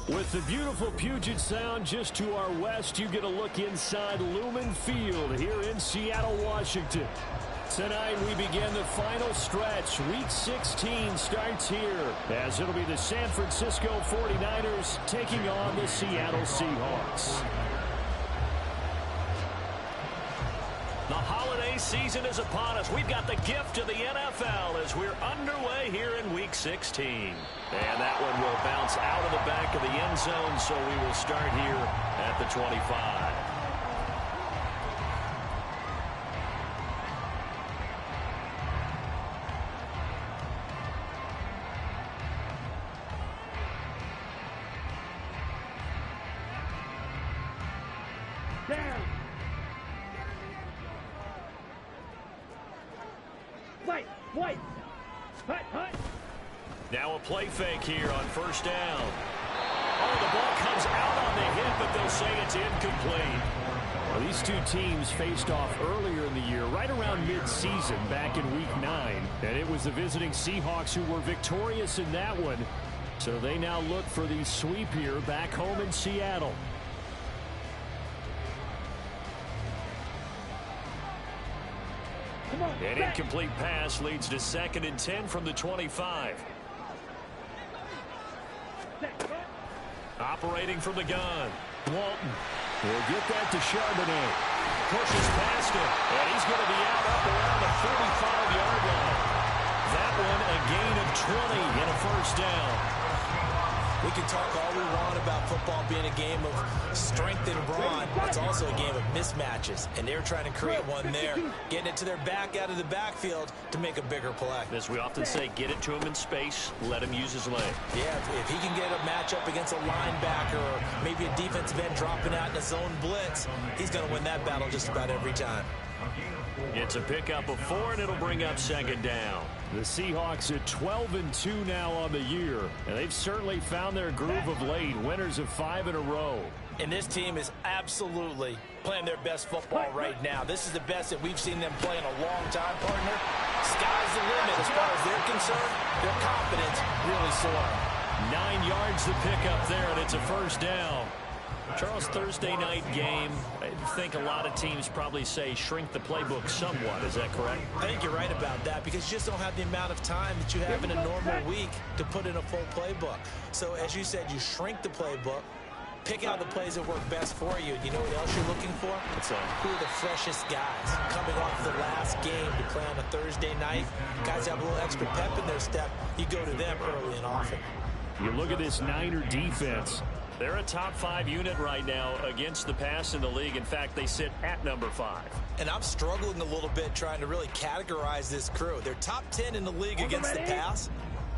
With the beautiful Puget Sound just to our west, you get a look inside Lumen Field here in Seattle, Washington. Tonight we begin the final stretch. Week 16 starts here as it'll be the San Francisco 49ers taking on the Seattle Seahawks. The holiday season is upon us. We've got the gift of the NFL as we're underway here in Week 16. And that one will bounce out of the back of the end zone, so we will start here at the 25. Now a play fake here on first down. Oh, the ball comes out on the hit, but they'll say it's incomplete. Well, these two teams faced off earlier in the year, right around mid-season, back in Week 9. And it was the visiting Seahawks who were victorious in that one. So they now look for the sweep here back home in Seattle. An incomplete pass leads to 2nd and 10 from the 25. Operating from the gun. Walton will get that to Charbonnet. Pushes past him, and he's going to be out up around the 35-yard line. That one a gain of 20 and a first down. We can talk all we want about football being a game of strength and brawn. It's also a game of mismatches, and they're trying to create one there, getting it to their back out of the backfield to make a bigger play. As we often say, get it to him in space, let him use his leg. Yeah, if he can get a matchup against a linebacker or maybe a defensive end dropping out in a zone blitz, he's going to win that battle just about every time. It's a pickup of 4, and it'll bring up 2nd down. The Seahawks at 12-2 now on the year, and they've certainly found their groove of late, winners of 5 in a row. And this team is absolutely playing their best football right now. This is the best that we've seen them play in a long time, partner. Sky's the limit as far as they're concerned. Their confidence really soaring. 9 yards to pick up there, and it's a first down. Charles, Thursday night game, I think a lot of teams probably say shrink the playbook somewhat. Is that correct? I think you're right about that because you just don't have the amount of time that you have in a normal week to put in a full playbook. So as you said, you shrink the playbook, pick out the plays that work best for you. And you know what else you're looking for? What's that? Who are the freshest guys coming off the last game to play on a Thursday night? Guys have a little extra pep in their step. You go to them early and often. You look at this Niner defense. They're a top 5 unit right now against the pass in the league. In fact, they sit at number 5. And I'm struggling a little bit trying to really categorize this crew. They're top 10 in the league against the pass,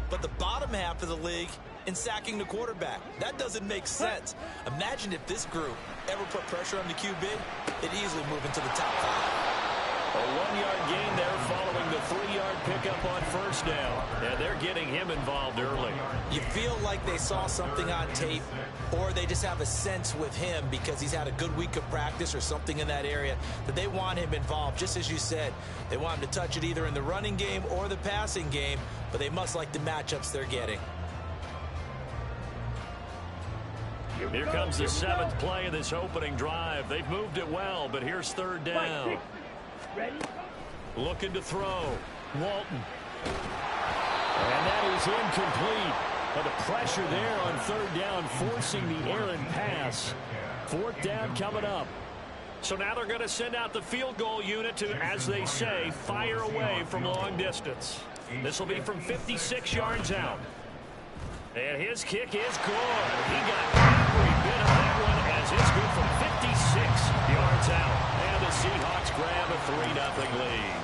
but the bottom half of the league in sacking the quarterback. That doesn't make sense. Imagine if this group ever put pressure on the QB, it'd easily move into the top 5. A 1-yard gain there following the 3-yard pickup on first down. And they're getting him involved early. You feel like they saw something on tape, or they just have a sense with him because he's had a good week of practice or something in that area that they want him involved. Just as you said, they want him to touch it either in the running game or the passing game, but they must like the matchups they're getting. Here comes the 7th play of this opening drive. They've moved it well, but here's 3rd down. Ready? Looking to throw. Walton. And that is incomplete. But the pressure there on 3rd down, forcing the errant pass. 4th down coming up. So now they're going to send out the field goal unit to, as they say, fire away from long distance. This will be from 56 yards out. And his kick is good. He got every bit of that one as it's good from 56 yards out. And the Seahawks grab a 3-0 lead.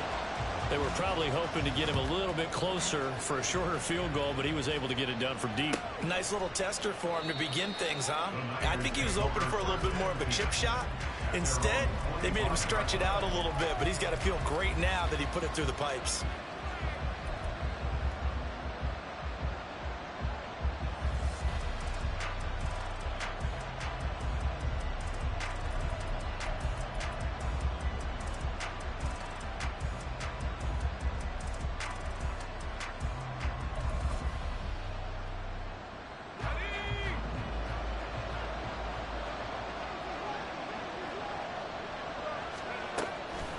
They were probably hoping to get him a little bit closer for a shorter field goal, but he was able to get it done from deep. Nice little tester for him to begin things, huh? I think he was open for a little bit more of a chip shot. Instead, they made him stretch it out a little bit, but he's got to feel great now that he put it through the pipes.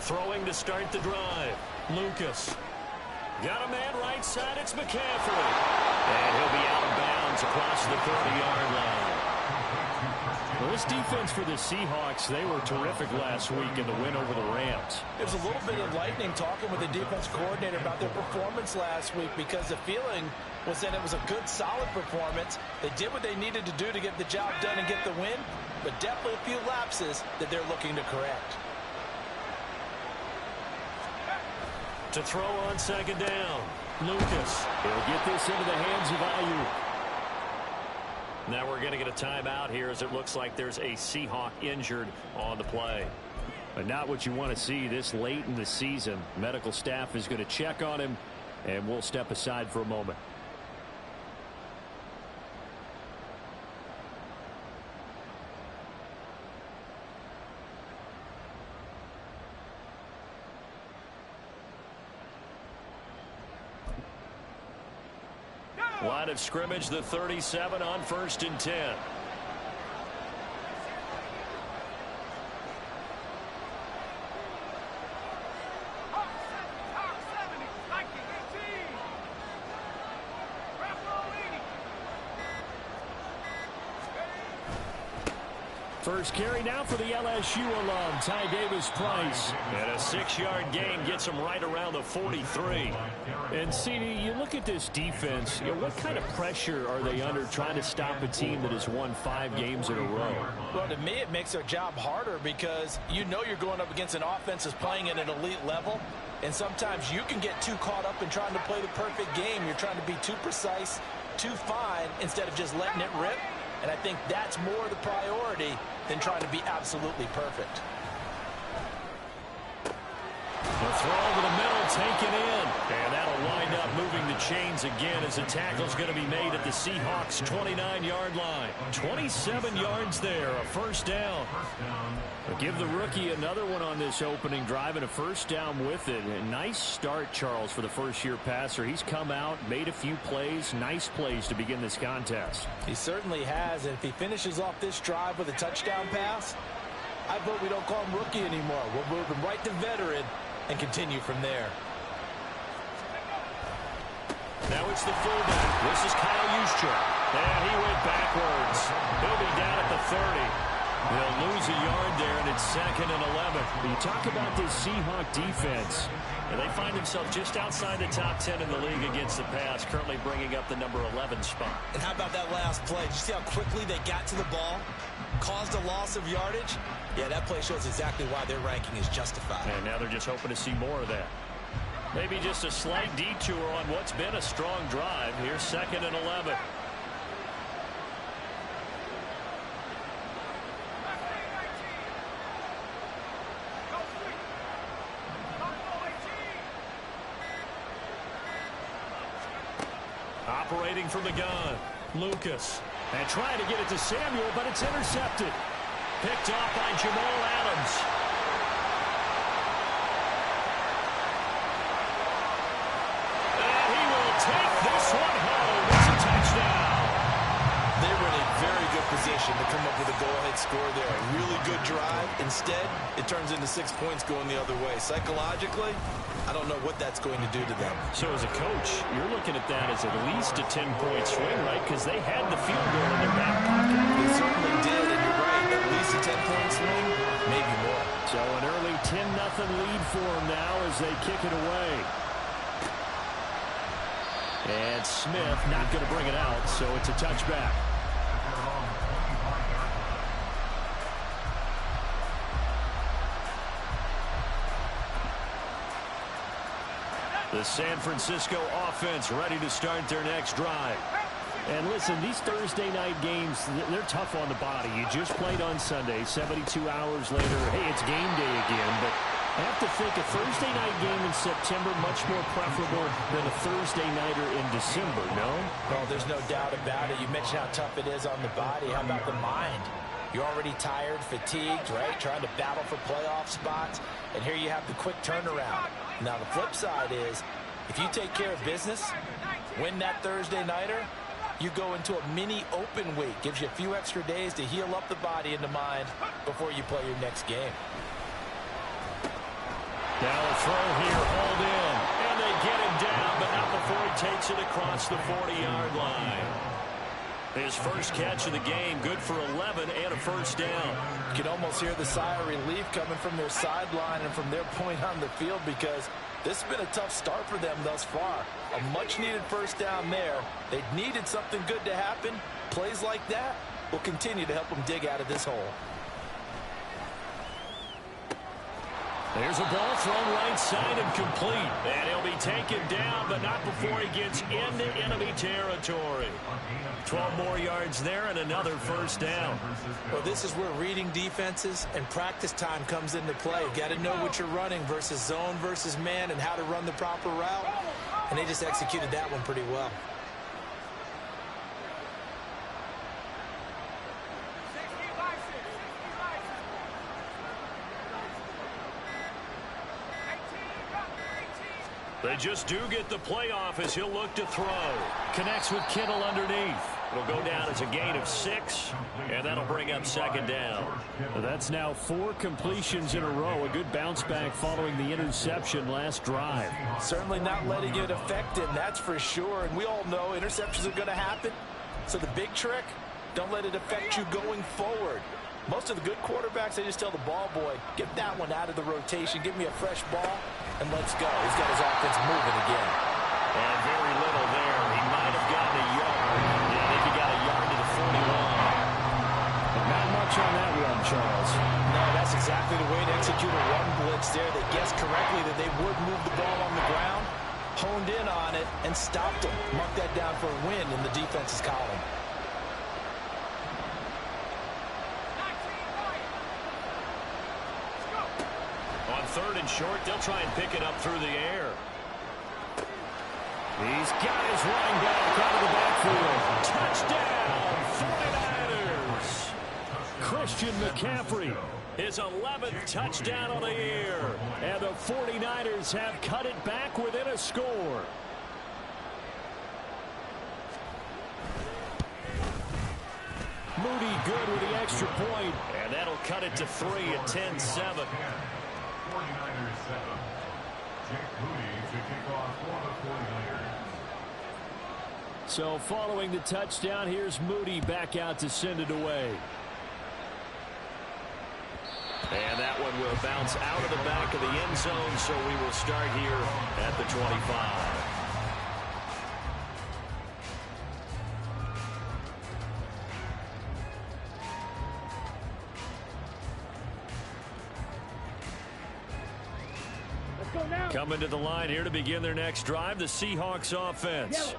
Throwing to start the drive. Lucas. Got a man right side. It's McCaffrey. And he'll be out of bounds across the 30-yard line. Well, this defense for the Seahawks, they were terrific last week in the win over the Rams. There's a little bit of lightning talking with the defense coordinator about their performance last week because the feeling was that it was a good, solid performance. They did what they needed to do to get the job done and get the win, but definitely a few lapses that they're looking to correct. To throw on second down. Lucas. He'll get this into the hands of Ayuk. Now we're going to get a timeout here as it looks like there's a Seahawk injured on the play. But not what you want to see this late in the season. Medical staff is going to check on him, and we'll step aside for a moment. Line of scrimmage, the 37 on 1st and 10. First carry now for the LSU alum, Ty Davis-Price. And a 6-yard gain gets him right around the 43. And, CD, you look at this defense, what kind of pressure are they under trying to stop a team that has won 5 games in a row? Well, to me, it makes their job harder because you know you're going up against an offense that's playing at an elite level. And sometimes you can get too caught up in trying to play the perfect game. You're trying to be too precise, too fine, instead of just letting it rip. And I think that's more the priority than trying to be absolutely perfect. The throw to the middle, taken in. And that'll wind up moving the chains again as the tackle's going to be made at the Seahawks' 29-yard line. 27 yards there, a first down. But give the rookie another one on this opening drive and a first down with it. A nice start, Charles, for the first-year passer. He's come out, made a few plays, nice plays to begin this contest. He certainly has, and if he finishes off this drive with a touchdown pass, I vote we don't call him rookie anymore. We'll move him right to veteran and continue from there. Now it's the fullback. This is Kyle Juszczyk. And he went backwards. He'll be down at the 30. They'll lose a yard there, and it's 2nd and 11. You talk about this Seahawk defense, and they find themselves just outside the top 10 in the league against the pass, currently bringing up the number 11 spot. And how about that last play? Did you see how quickly they got to the ball? Caused a loss of yardage? Yeah, that play shows exactly why their ranking is justified. And now they're just hoping to see more of that. Maybe just a slight detour on what's been a strong drive. Here's 2nd and 11. Operating from the gun, Lucas. And trying to get it to Samuel, but it's intercepted. Picked off by Jamal Adams. And he will take this one home. It's a touchdown. They were in a very good position to come up with a go-ahead score there. A really good drive. Instead, it turns into 6 points going the other way. Psychologically, I don't know what that's going to do to them. So as a coach, you're looking at that as at least a 10-point swing, right? Because they had the field goal in their back pocket. They certainly did, and you're right. At least a 10-point swing, maybe more. So an early 10-0 lead for them now as they kick it away. And Smith not going to bring it out, so it's a touchback. The San Francisco offense ready to start their next drive. And listen, these Thursday night games, they're tough on the body. You just played on Sunday, 72 hours later, hey, it's game day again. But I have to think a Thursday night game in September much more preferable than a Thursday nighter in December, no? Well, there's no doubt about it. You mentioned how tough it is on the body. How about the mind? You're already tired, fatigued, right? Trying to battle for playoff spots. And here you have the quick turnaround. Now, the flip side is, if you take care of business, win that Thursday nighter, you go into a mini open week. Gives you a few extra days to heal up the body and the mind before you play your next game. Now a throw here, hauled in. And they get him down, but not before he takes it across the 40-yard line. His first catch of the game, good for 11 and a first down. You can almost hear the sigh of relief coming from their sideline and from their point on the field, because this has been a tough start for them thus far. A much-needed first down there. They needed something good to happen. Plays like that will continue to help them dig out of this hole. There's a ball thrown right side and complete. And he'll be taken down, but not before he gets into enemy territory. 12 more yards there and another first down. Well, this is where reading defenses and practice time comes into play. You got to know what you're running versus zone versus man and how to run the proper route. And they just executed that one pretty well. They just do get the playoff as he'll look to throw. Connects with Kittle underneath. It'll go down as a gain of 6, and that'll bring up second down. That's now 4 completions in a row. A good bounce back following the interception last drive. Certainly not letting it affect him, that's for sure. And we all know interceptions are going to happen. So the big trick, don't let it affect you going forward. Most of the good quarterbacks, they just tell the ball boy, get that one out of the rotation, give me a fresh ball, and let's go. He's got his offense moving again. And very little there. He might have gotten a yard. Yeah, I think he got a yard to the 41. But not much on that run, Charles. No, that's exactly the way to execute a run blitz there. They guessed correctly that they would move the ball on the ground, honed in on it, and stopped them. Mark that down for a win in the defense's column. Third and short, they'll try and pick it up through the air. He's got his running back out of the backfield. Touchdown, 49ers. Christian McCaffrey, his 11th touchdown on the year. And the 49ers have cut it back within a score. Moody good with the extra point. And that'll cut it to 3 at 10-7. So following the touchdown, here's Moody back out to send it away. And that one will bounce out of the back of the end zone, so we will start here at the 25. Coming to the line here to begin their next drive, the Seahawks offense.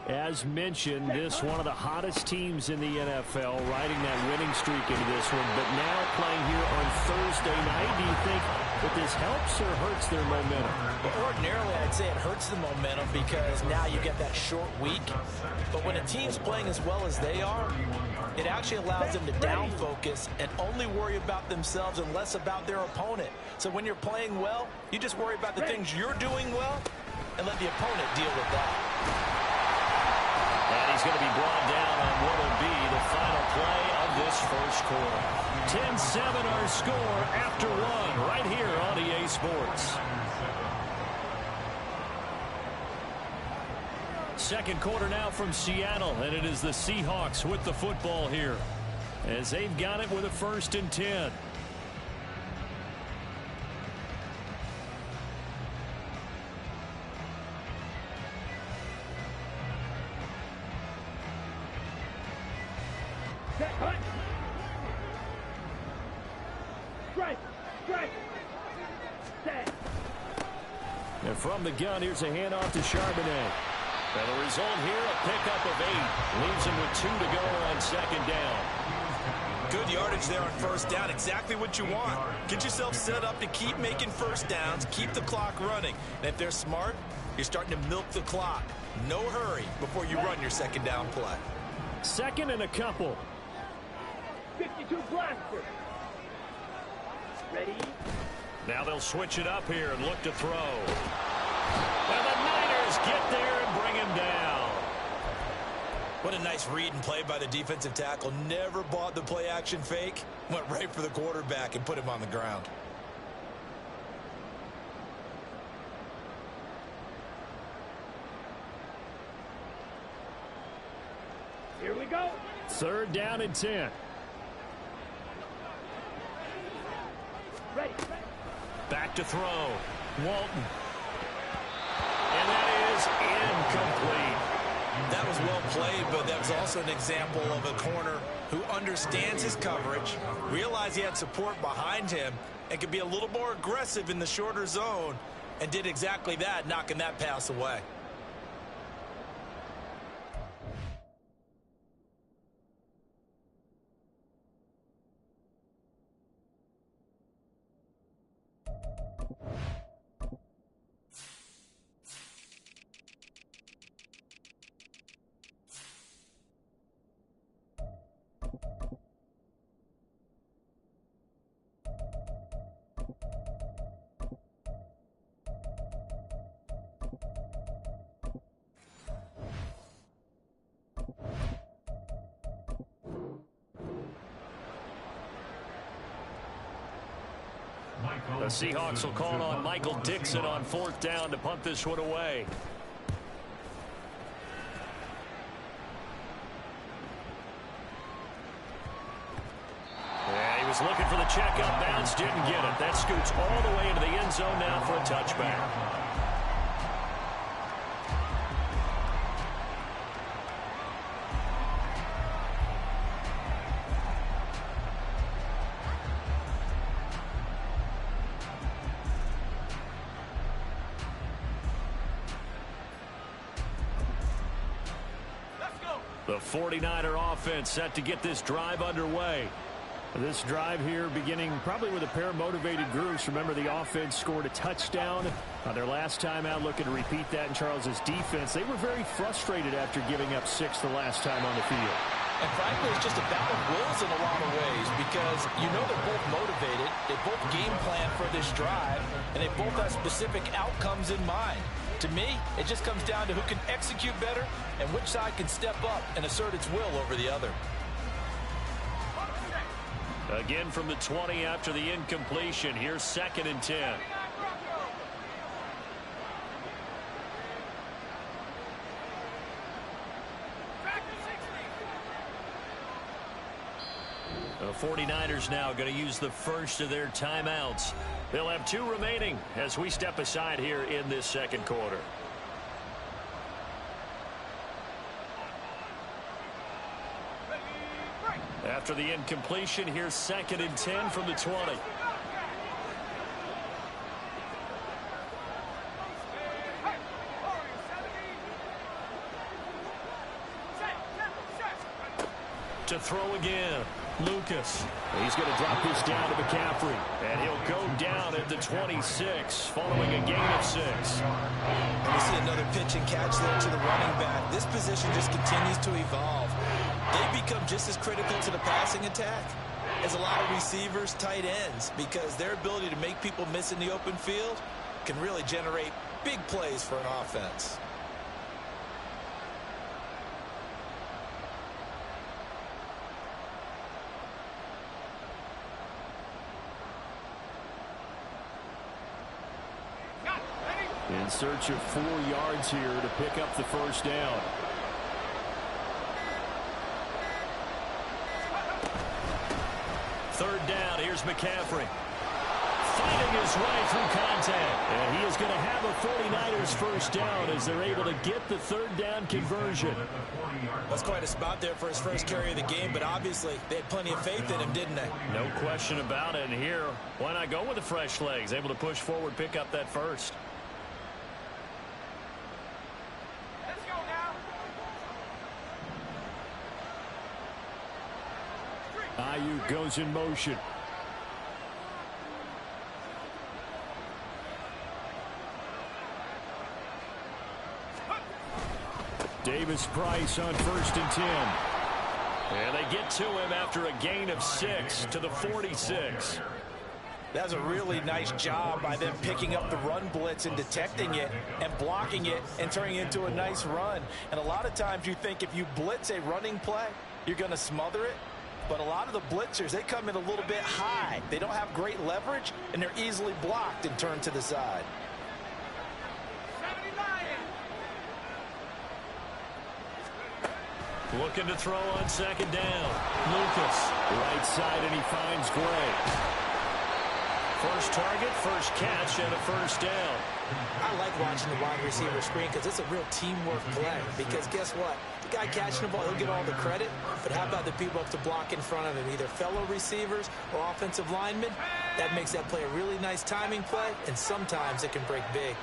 As mentioned, this one of the hottest teams in the NFL, riding that winning streak into this one, but now playing here on Thursday night. Do you think that this helps or hurts their momentum? Well, ordinarily, I'd say it hurts the momentum because now you get that short week. But when a team's playing as well as they are, it actually allows them to down focus and only worry about themselves and less about their opponent. So when you're playing well, you just worry about the things you're doing well and let the opponent deal with that. And he's going to be brought down on what will be the final play of this first quarter. 10-7 our score after 1 right here on EA Sports. Second quarter now from Seattle, and it is the Seahawks with the football here as they've got it with a 1st and 10. And from the gun, here's a handoff to Charbonnet. And the result here, a pickup of 8. Leaves him with 2 to go on second down. Good yardage there on first down. Exactly what you want. Get yourself set up to keep making first downs, keep the clock running. And if they're smart, you're starting to milk the clock. No hurry before you run your second down play. Second and a couple. 52 blaster. Ready? Now they'll switch it up here and look to throw. And the Niners get there and bring him down. What a nice read and play by the defensive tackle. Never bought the play action fake. Went right for the quarterback and put him on the ground. 3rd down and 10. Ready. Back to throw. Walton. And that is incomplete. That was well played, but that was also an example of a corner who understands his coverage, realized he had support behind him, and could be a little more aggressive in the shorter zone, and did exactly that, knocking that pass away. The Seahawks will call on Michael Dixon on 4th down to punt this one away. Yeah, he was looking for the check up bounce, didn't get it. That scoots all the way into the end zone now for a touchback. The 49er offense set to get this drive underway. This drive here beginning probably with a pair of motivated groups. Remember, the offense scored a touchdown on their last time out, looking to repeat that in Charles's defense. They were very frustrated after giving up 6 the last time on the field. And frankly, it's just a battle of wills in a lot of ways because you know they're both motivated. They both game plan for this drive, and they both have specific outcomes in mind. To me, it just comes down to who can execute better and which side can step up and assert its will over the other. Again from the 20 after the incompletion. Here's 2nd and 10. The 49ers now going to use the first of their timeouts. They'll have 2 remaining as we step aside here in this 2nd quarter. After the incompletion, here's 2nd and 10 from the 20. To throw again. Lucas. He's going to drop this down to McCaffrey. And he'll go down at the 26 following a gain of 6. And we see another pitch and catch there to the running back. This position just continues to evolve. They become just as critical to the passing attack as a lot of receivers, tight ends, because their ability to make people miss in the open field can really generate big plays for an offense. In search of 4 yards here to pick up the 1st down. Third down, here's McCaffrey. Fighting his way through contact. And he is going to have a 49ers 1st down as they're able to get the 3rd down conversion. That's quite a spot there for his first carry of the game, but obviously they had plenty of faith in him, didn't they? No question about it. And here, why not go with the fresh legs? Able to push forward, pick up that 1st. Ayuk goes in motion. Davis Price on 1st and 10. And they get to him after a gain of 6 to the 46. That's a really nice job by them picking up the run blitz and detecting it and blocking it and turning it into a nice run. And a lot of times you think if you blitz a running play, you're going to smother it. But a lot of the blitzers, they come in a little bit high. They don't have great leverage, and they're easily blocked and turned to the side. Looking to throw on second down. Lucas, right side, and he finds Gray. First target, first catch, and a first down. I like watching the wide receiver screen because it's a real teamwork play. Because guess what? The guy catching the ball, he'll get all the credit. But how about the people up to block in front of him, either fellow receivers or offensive linemen? That makes that play a really nice timing play, and sometimes it can break big.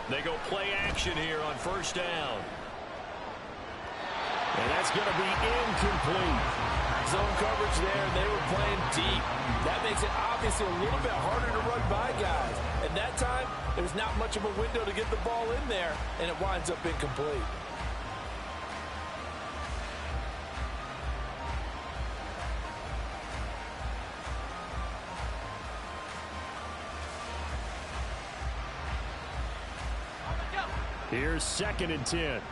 They go play action here on first down. And that's going to be incomplete. Zone coverage there, and they were playing deep. That makes it obviously a little bit harder to run by guys. And that time, there was not much of a window to get the ball in there, and it winds up incomplete. Here's 2nd and 10.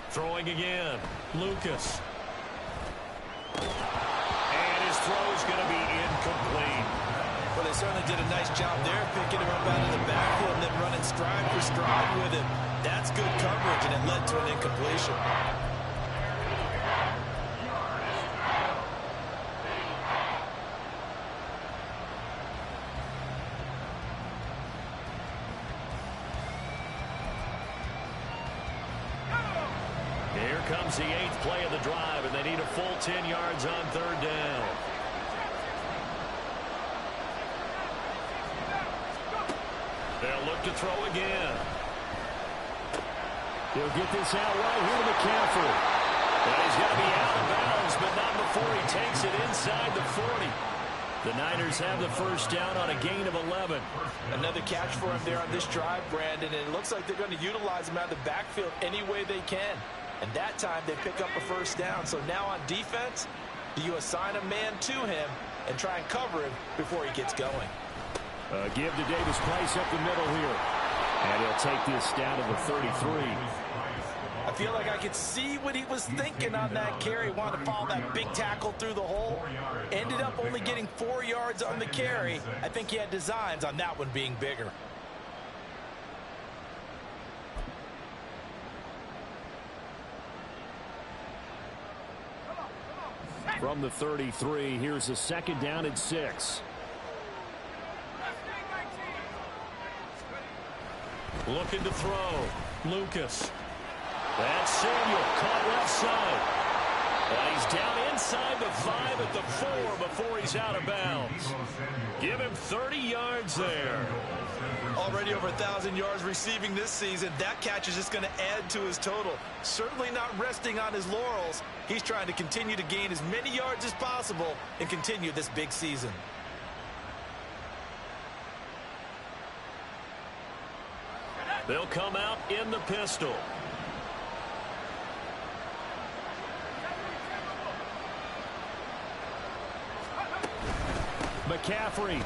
Throwing again. Lucas. And his throw's going to be incomplete. Well, they certainly did a nice job there, picking him up out of the backfield and then running stride for stride with him. That's good coverage, and it led to an incompletion. Comes the 8th play of the drive, and they need a full 10 yards on 3rd down. They'll look to throw again. He'll get this out right here to McCaffrey. And he's going to be out of bounds, but not before he takes it inside the 40. The Niners have the first down on a gain of 11. Another catch for him there on this drive, Brandon, and it looks like they're going to utilize him out of the backfield any way they can. And that time they pick up a first down. So now on defense, do you assign a man to him and try and cover him before he gets going? Give to Davis Price up the middle here. And he'll take this down to the 33. I feel like I could see what he was thinking on that carry. Wanted to follow that big tackle through the hole. Ended up only getting 4 yards on the carry. I think he had designs on that one being bigger. From the 33, here's a 2nd down and 6. Looking to throw. Lucas. That's Samuel, caught left side. And he's down inside the 5 at the 4 before he's out of bounds. Give him 30 yards there. Already over 1,000 yards receiving this season. That catch is just going to add to his total. Certainly not resting on his laurels. He's trying to continue to gain as many yards as possible and continue this big season. They'll come out in the pistol. McCaffrey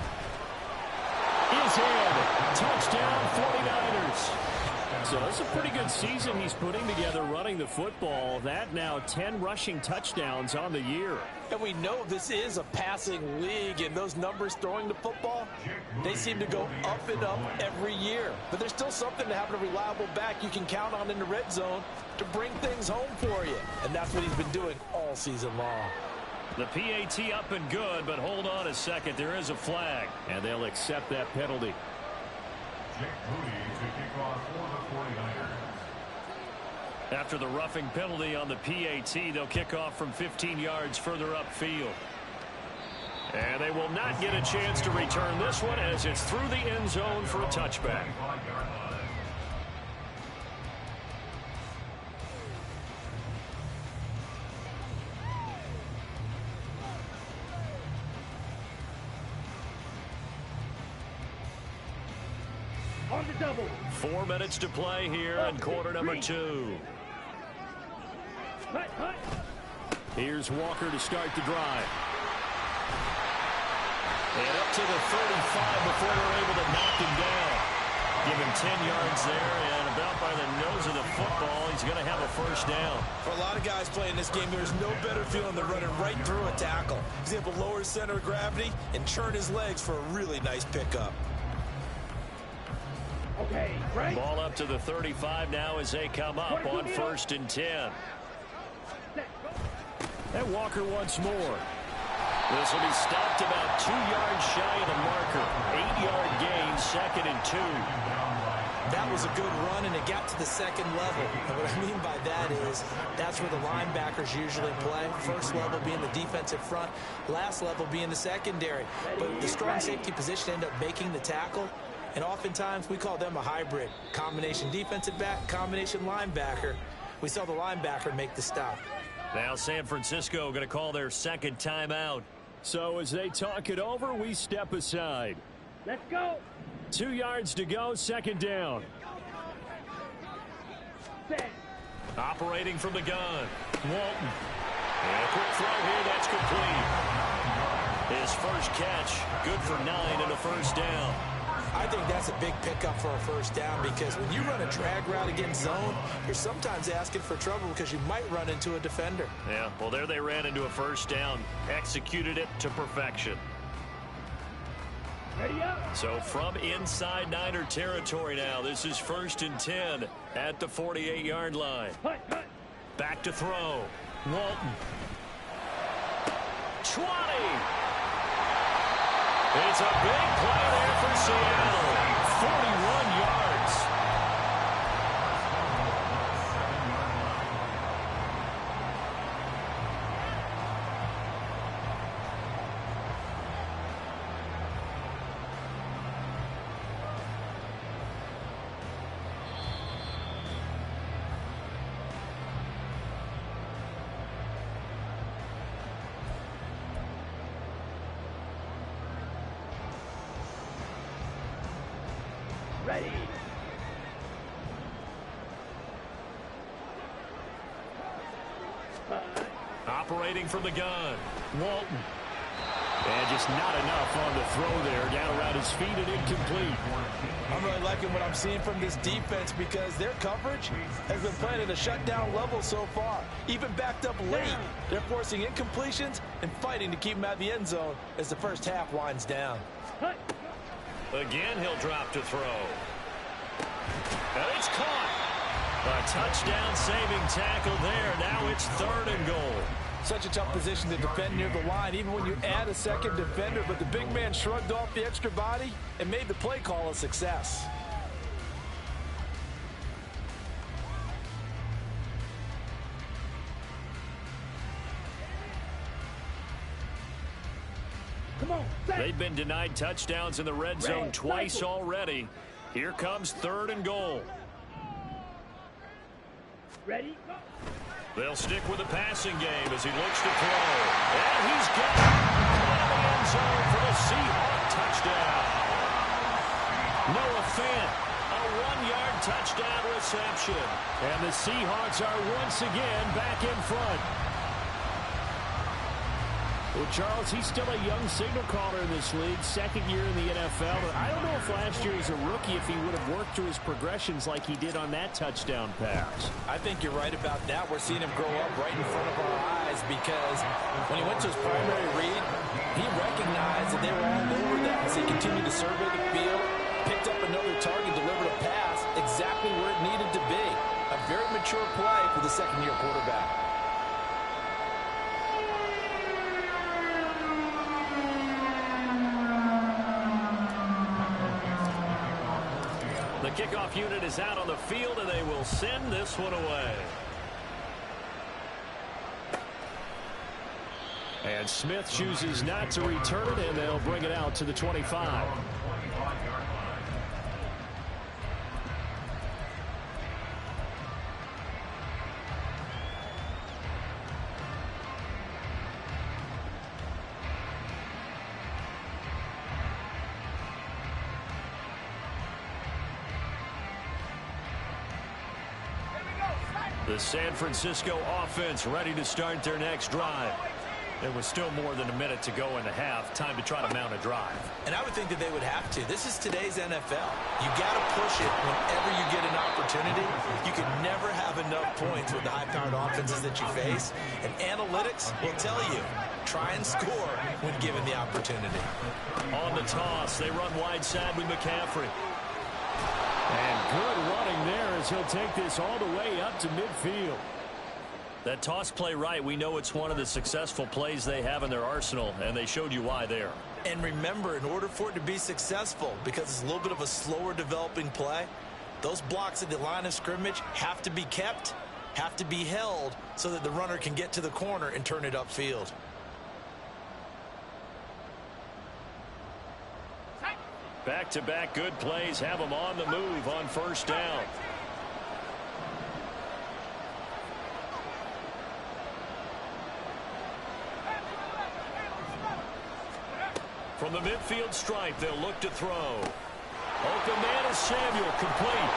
is in. Touchdown 49ers. So that's a pretty good season he's putting together running the football. That now 10 rushing touchdowns on the year. And we know this is a passing league, and those numbers throwing the football, they seem to go up and up every year. But there's still something to having a reliable back you can count on in the red zone to bring things home for you. And that's what he's been doing all season long. The PAT up and good, but hold on a second. There is a flag, and they'll accept that penalty. After the roughing penalty on the PAT, they'll kick off from 15 yards further upfield. And they will not get a chance to return this one as it's through the end zone for a touchback. On the double. 4 minutes to play here in quarter number 2. Here's Walker to start the drive. And up to the 35 before they're able to knock him down. Give him 10 yards there, and about by the nose of the football, he's going to have a first down. For a lot of guys playing this game, there's no better feeling than running right through a tackle. He's able to lower his center of gravity and churn his legs for a really nice pickup. Okay, right. Ball up to the 35 now as they come up on 1st and 10. And Walker once more. This will be stopped about 2 yards shy of the marker. 8-yard gain, 2nd and 2. That was a good run, and it got to the second level. And what I mean by that is that's where the linebackers usually play. First level being the defensive front, last level being the secondary. But the strong safety position ended up making the tackle, and oftentimes we call them a hybrid. Combination defensive back, combination linebacker. We saw the linebacker make the stop. Now San Francisco going to call their second timeout. So as they talk it over, we step aside. Let's go. 2 yards to go, 2nd down. Set. Operating from the gun, Walton. And a quick throw here, that's complete. His first catch, good for 9 and a first down. I think that's a big pickup for a first down because when you run a drag route against zone, you're sometimes asking for trouble because you might run into a defender. Yeah, well, there they ran into a first down. Executed it to perfection. Ready up. So from inside Niner territory now, this is 1st and 10 at the 48-yard line. Hut, hut. Back to throw. Walton. 20. It's a big play there for Seattle. 41 yards. Ready. Operating from the gun, Walton. And just not enough on the throw there. Down around his feet and incomplete. I'm really liking what I'm seeing from this defense because their coverage has been playing at a shutdown level so far. Even backed up late, they're forcing incompletions and fighting to keep them out of the end zone as the first half winds down. Hut. Again, he'll drop to throw. And it's caught. A touchdown-saving tackle there. Now it's 3rd and goal. Such a tough position to defend near the line, even when you add a second defender, but the big man shrugged off the extra body and made the play call a success. Come on. Set. They've been denied touchdowns in the red zone twice already. Here comes 3rd and goal. Ready. Go. They'll stick with the passing game as he looks to throw. And he's got it into the end zone for the Seahawks touchdown. Noah Fant, a 1-yard touchdown reception. And the Seahawks are once again back in front. Well, Charles, he's still a young signal caller in this league, 2nd year in the NFL. But I don't know if last year as a rookie, if he would have worked through his progressions like he did on that touchdown pass. I think you're right about that. We're seeing him grow up right in front of our eyes because when he went to his primary read, he recognized that they were all over that as he continued to survey the field, picked up another target, delivered a pass exactly where it needed to be. A very mature play for the second-year quarterback. The kickoff unit is out on the field, and they will send this one away. And Smith chooses not to return it, and they'll bring it out to the 25. The San Francisco offense ready to start their next drive. There was still more than a minute to go in the half. Time to try to mount a drive. And I would think that they would have to. This is today's NFL. You got to push it whenever you get an opportunity. You can never have enough points with the high-powered offenses that you face. And analytics will tell you, try and score when given the opportunity. On the toss, they run wide side with McCaffrey. And good running there as he'll take this all the way up to midfield. That toss play right, we know it's one of the successful plays they have in their arsenal, and they showed you why there. And remember, in order for it to be successful, because it's a little bit of a slower developing play, those blocks at the line of scrimmage have to be kept, have to be held, so that the runner can get to the corner and turn it upfield. Back-to-back good plays have them on the move on first down. From the midfield stripe, they'll look to throw. Open man is Samuel, complete.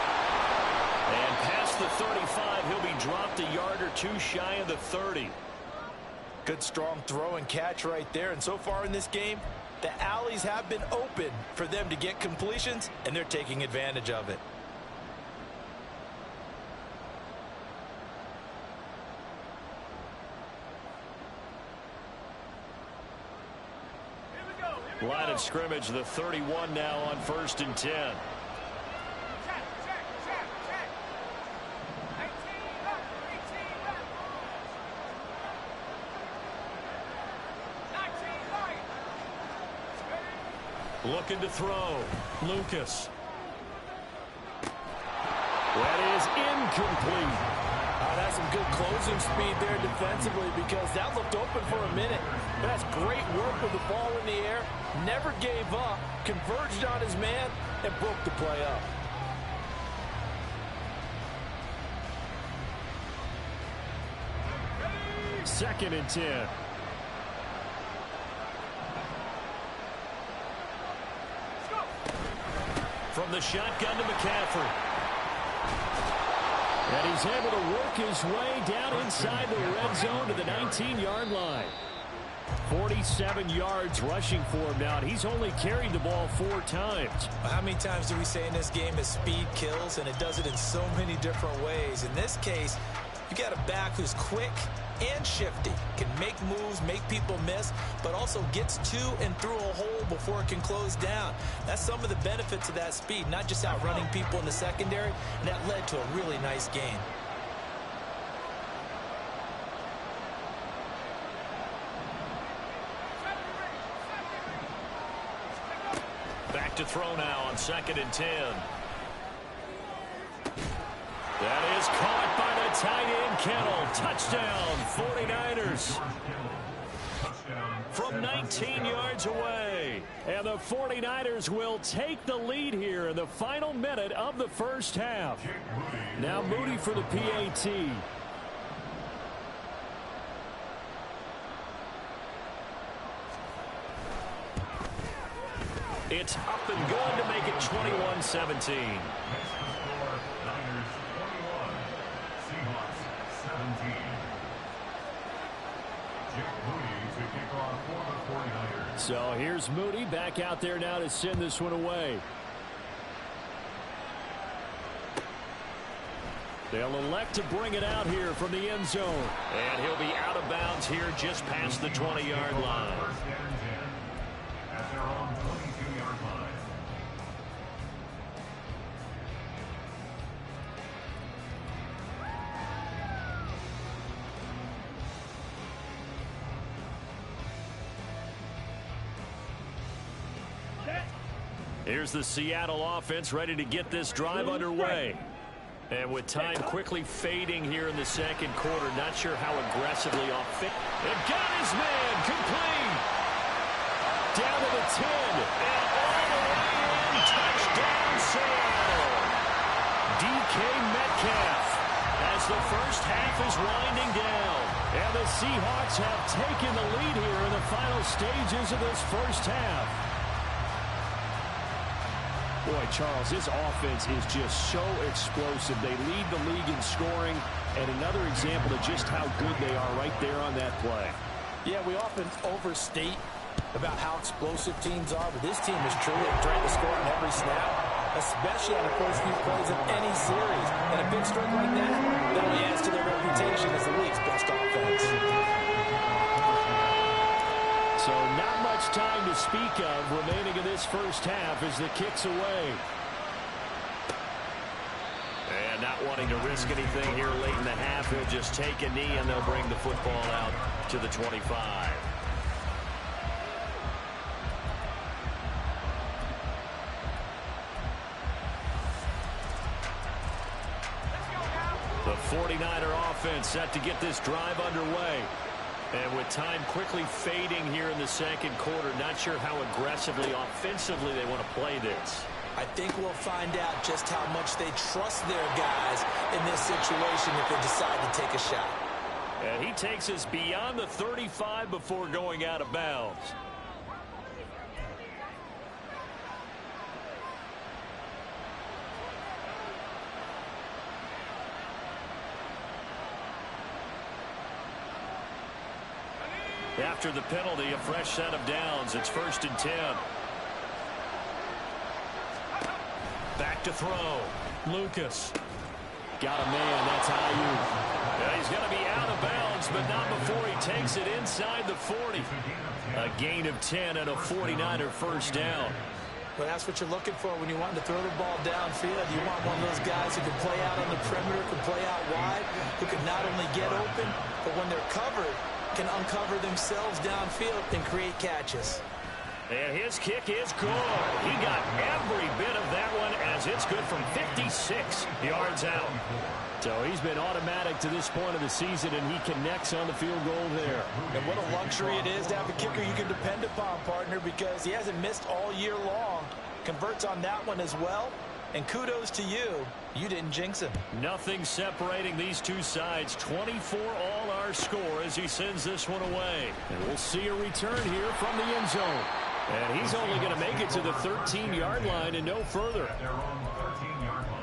And past the 35, he'll be dropped a yard or two shy of the 30. Good strong throw and catch right there. And so far in this game, the alleys have been open for them to get completions, and they're taking advantage of it. Line of scrimmage, the 31 now on 1st and 10. Looking to throw. Lucas. That is incomplete. That's some good closing speed there defensively, because that looked open for a minute. But that's great work with the ball in the air. Never gave up, converged on his man, and broke the play up. Second and 10. From the shotgun to McCaffrey. And he's able to work his way down inside the red zone to the 19-yard line. 47 yards rushing for him now, and he's only carried the ball 4 times. How many times do we say in this game that speed kills, and it does it in so many different ways? In this case, you got a back who's quick and shifty, can make moves, make people miss, but also gets to and through a hole before it can close down. That's some of the benefits of that speed, not just outrunning people in the secondary, and that led to a really nice game. Back to throw now on 2nd and 10. That is caught by the tight end, Kittle. Touchdown, 49ers. From 19 yards away. And the 49ers will take the lead here in the final minute of the first half. Now Moody for the PAT. It's up and good to make it 21-17. So here's Moody back out there now to send this one away. They'll elect to bring it out here from the end zone. And he'll be out of bounds here just past the 20-yard line. Here's the Seattle offense ready to get this drive underway. And with time quickly fading here in the second quarter, not sure how aggressively off fit. And got his man complete. Down to the 10. And all the way in. Touchdown, Seattle. DK Metcalf as the first half is winding down. And the Seahawks have taken the lead here in the final stages of this first half. Boy, Charles, his offense is just so explosive. They lead the league in scoring, and another example of just how good they are right there on that play. Yeah, we often overstate about how explosive teams are, but this team is truly trying to score on every snap, especially on the first few plays of any series. And a big streak like that only adds to their reputation as the league's best offense. So not much time to speak of remaining in this first half as the kick's away. And not wanting to risk anything here late in the half, he'll just take a knee and they'll bring the football out to the 25. The 49er offense set to get this drive underway. And with time quickly fading here in the second quarter, not sure how aggressively, offensively they want to play this. I think we'll find out just how much they trust their guys in this situation if they decide to take a shot. And he takes us beyond the 35 before going out of bounds. After the penalty, a fresh set of downs. It's 1st and 10. Back to throw. Lucas. Got a man. That's Ayuk. Yeah, he's going to be out of bounds, but not before he takes it inside the 40. A gain of 10 and a 49er first down. Well, that's what you're looking for when you want to throw the ball downfield. You want one of those guys who can play out on the perimeter, can play out wide, who can not only get open, but when they're covered, can uncover themselves downfield and create catches. And his kick is good. He got every bit of that one as it's good from 56 yards out. So he's been automatic to this point of the season, and he connects on the field goal there. And what a luxury it is to have a kicker you can depend upon, partner, because he hasn't missed all year long. Converts on that one as well. And kudos to you. You didn't jinx him. Nothing separating these two sides. 24 all our score as he sends this one away. And we'll see a return here from the end zone. And he's only going to make it to the 13-yard line and no further. They're on the 13-yard line.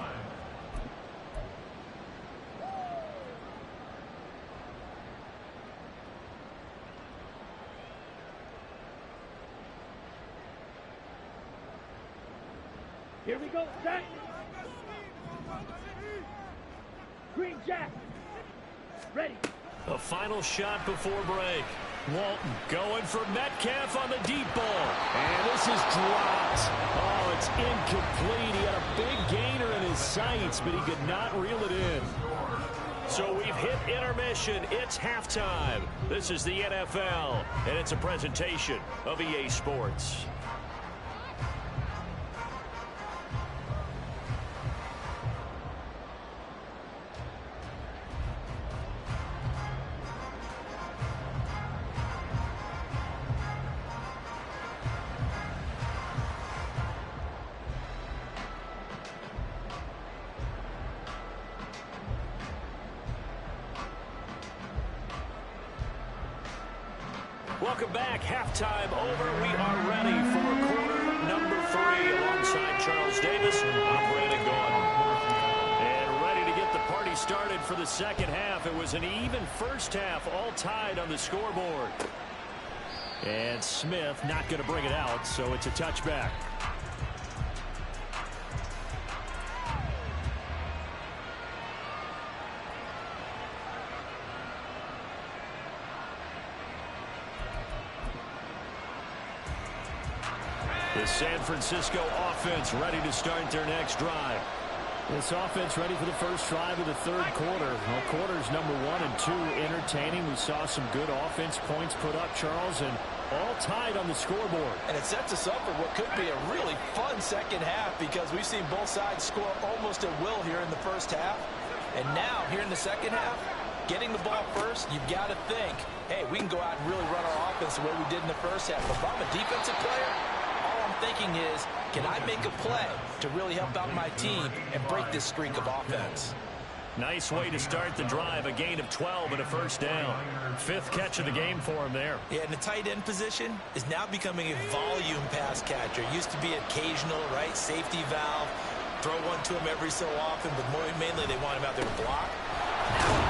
Here we go, set. Green Jack. Ready. A final shot before break. Walton going for Metcalf on the deep ball. And this is dropped. Oh, it's incomplete. He had a big gainer in his sights, but he could not reel it in. So we've hit intermission. It's halftime. This is the NFL, and it's a presentation of EA Sports. Welcome back. Halftime over. We are ready for quarter number 3 alongside Charles Davis. I'm Brandon Gordon. And ready to get the party started for the second half. It was an even first half, all tied on the scoreboard. And Smith not going to bring it out, so it's a touchback. The San Francisco offense ready to start their next drive. This offense ready for the first drive of the third quarter. Well, quarters number 1 and 2 entertaining. We saw some good offense points put up, Charles, and all tied on the scoreboard. And it sets us up for what could be a really fun second half because we've seen both sides score almost at will here in the first half. And now, here in the second half, getting the ball first, you've got to think, hey, we can go out and really run our offense the way we did in the first half. If I'm a defensive player, thinking is, can I make a play to really help out my team and break this streak of offense? Nice way to start the drive, a gain of 12 and a first down. 5th catch of the game for him there. Yeah, and the tight end position is now becoming a volume pass catcher. Used to be occasional, right, safety valve, throw one to him every so often, but more mainly they want him out there to block.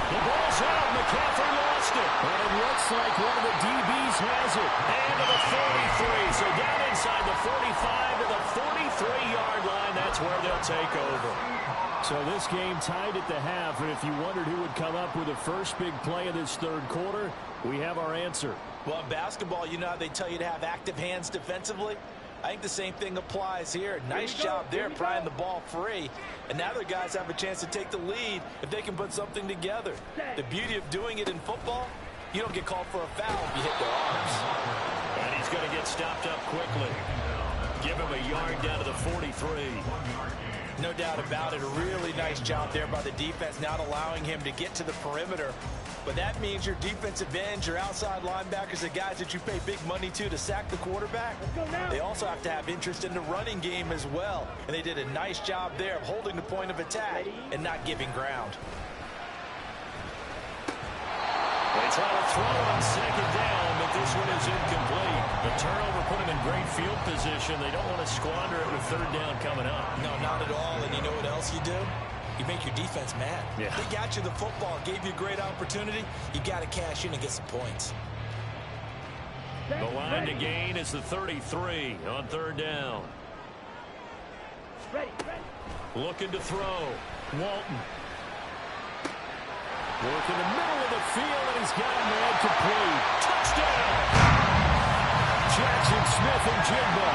The ball's out. McCaffrey lost it. And it looks like one of the DBs has it. And to the 43. So down inside the 45 to the 43-yard line. That's where they'll take over. So this game tied at the half. And if you wondered who would come up with the first big play of this third quarter, we have our answer. Well, in basketball, you know how they tell you to have active hands defensively? I think the same thing applies here. Nice job there prying the ball free. And now their guys have a chance to take the lead if they can put something together. The beauty of doing it in football, you don't get called for a foul if you hit their arms. And he's going to get stopped up quickly. Give him a yard down to the 43. No doubt about it. A really nice job there by the defense, not allowing him to get to the perimeter. But that means your defensive ends, your outside linebackers, the guys that you pay big money to sack the quarterback, they also have to have interest in the running game as well. And they did a nice job there of holding the point of attack and not giving ground. They try to throw on second down, but this one is incomplete. The turnover put them in great field position. They don't want to squander it with third down coming up. No, not at all. And you know what else you do? You make your defense mad. Yeah. They got you the football, gave you a great opportunity. You got to cash in and get some points. The line to gain is the 33 on third down. Ready. Looking to throw. Walton. Work in the middle of the field, and he's got him there complete. Touchdown! Jackson Smith and Jigba.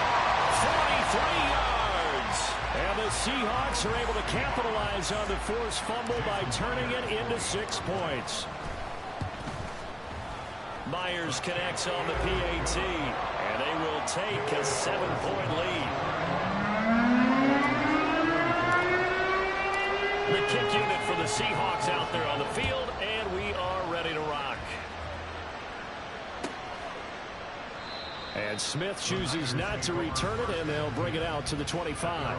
43 yards. And the Seahawks are able to capitalize on the forced fumble by turning it into 6 points. Myers connects on the PAT, and they will take a 7-point lead. The kick unit for the Seahawks out there on the field, and we are ready to rock. And Smith chooses not to return it, and they'll bring it out to the 25.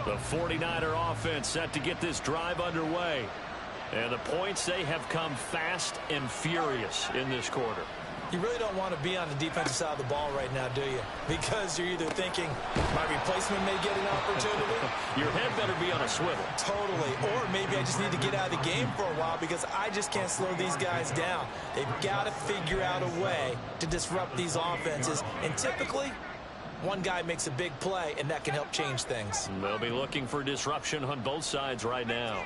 The 49er offense set to get this drive underway. And the points, they have come fast and furious in this quarter. You really don't want to be on the defensive side of the ball right now, do you? Because you're either thinking, my replacement may get an opportunity. Your head better be on a swivel. Totally. Or maybe I just need to get out of the game for a while because I just can't slow these guys down. They've got to figure out a way to disrupt these offenses. And typically, one guy makes a big play, and that can help change things. They'll be looking for disruption on both sides right now.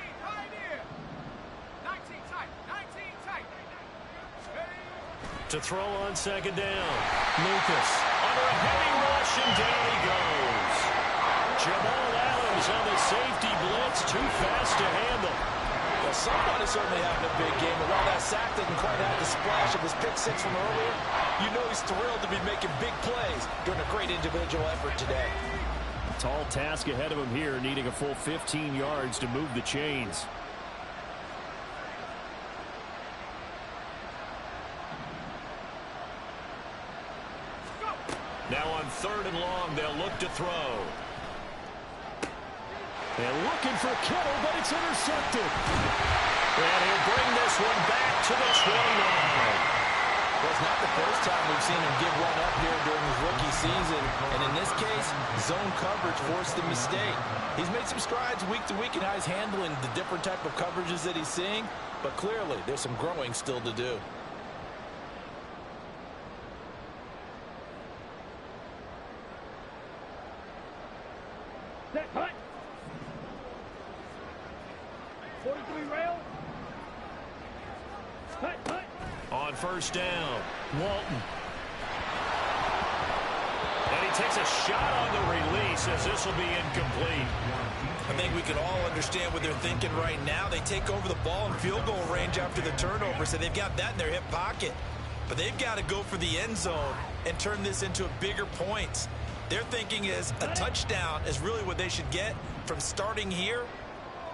To throw on second down. Lucas under a heavy rush, and down he goes. Jamal Adams on the safety blitz, too fast to handle. Well, someone is certainly having a big game, but while that sack didn't quite have the splash of his pick six from earlier, you know he's thrilled to be making big plays during a great individual effort today. Tall task ahead of him here, needing a full 15 yards to move the chains. Now on third and long, they'll look to throw. They're looking for Kittle, but it's intercepted. And he'll bring this one back to the 29. Well, it's not the first time we've seen him give one up here during his rookie season. And in this case, zone coverage forced the mistake. He's made some strides week to week in how he's handling the different type of coverages that he's seeing. But clearly, there's some growing still to do. Set, hut. 43 rail. Hut. On first down, Walton. And he takes a shot on the release as this will be incomplete. I think we can all understand what they're thinking right now. They take over the ball in field goal range after the turnover, so they've got that in their hip pocket. But they've got to go for the end zone and turn this into a bigger point. Their thinking is a touchdown is really what they should get from starting here.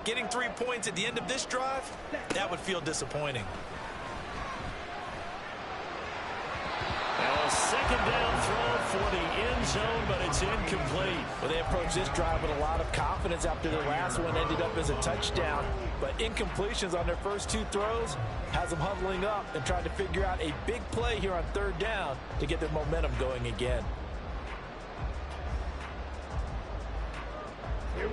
Getting 3 points at the end of this drive, that would feel disappointing. Now a second down throw for the end zone, but it's incomplete. Well, they approached this drive with a lot of confidence after their last one ended up as a touchdown. But incompletions on their first two throws has them huddling up and trying to figure out a big play here on third down to get their momentum going again.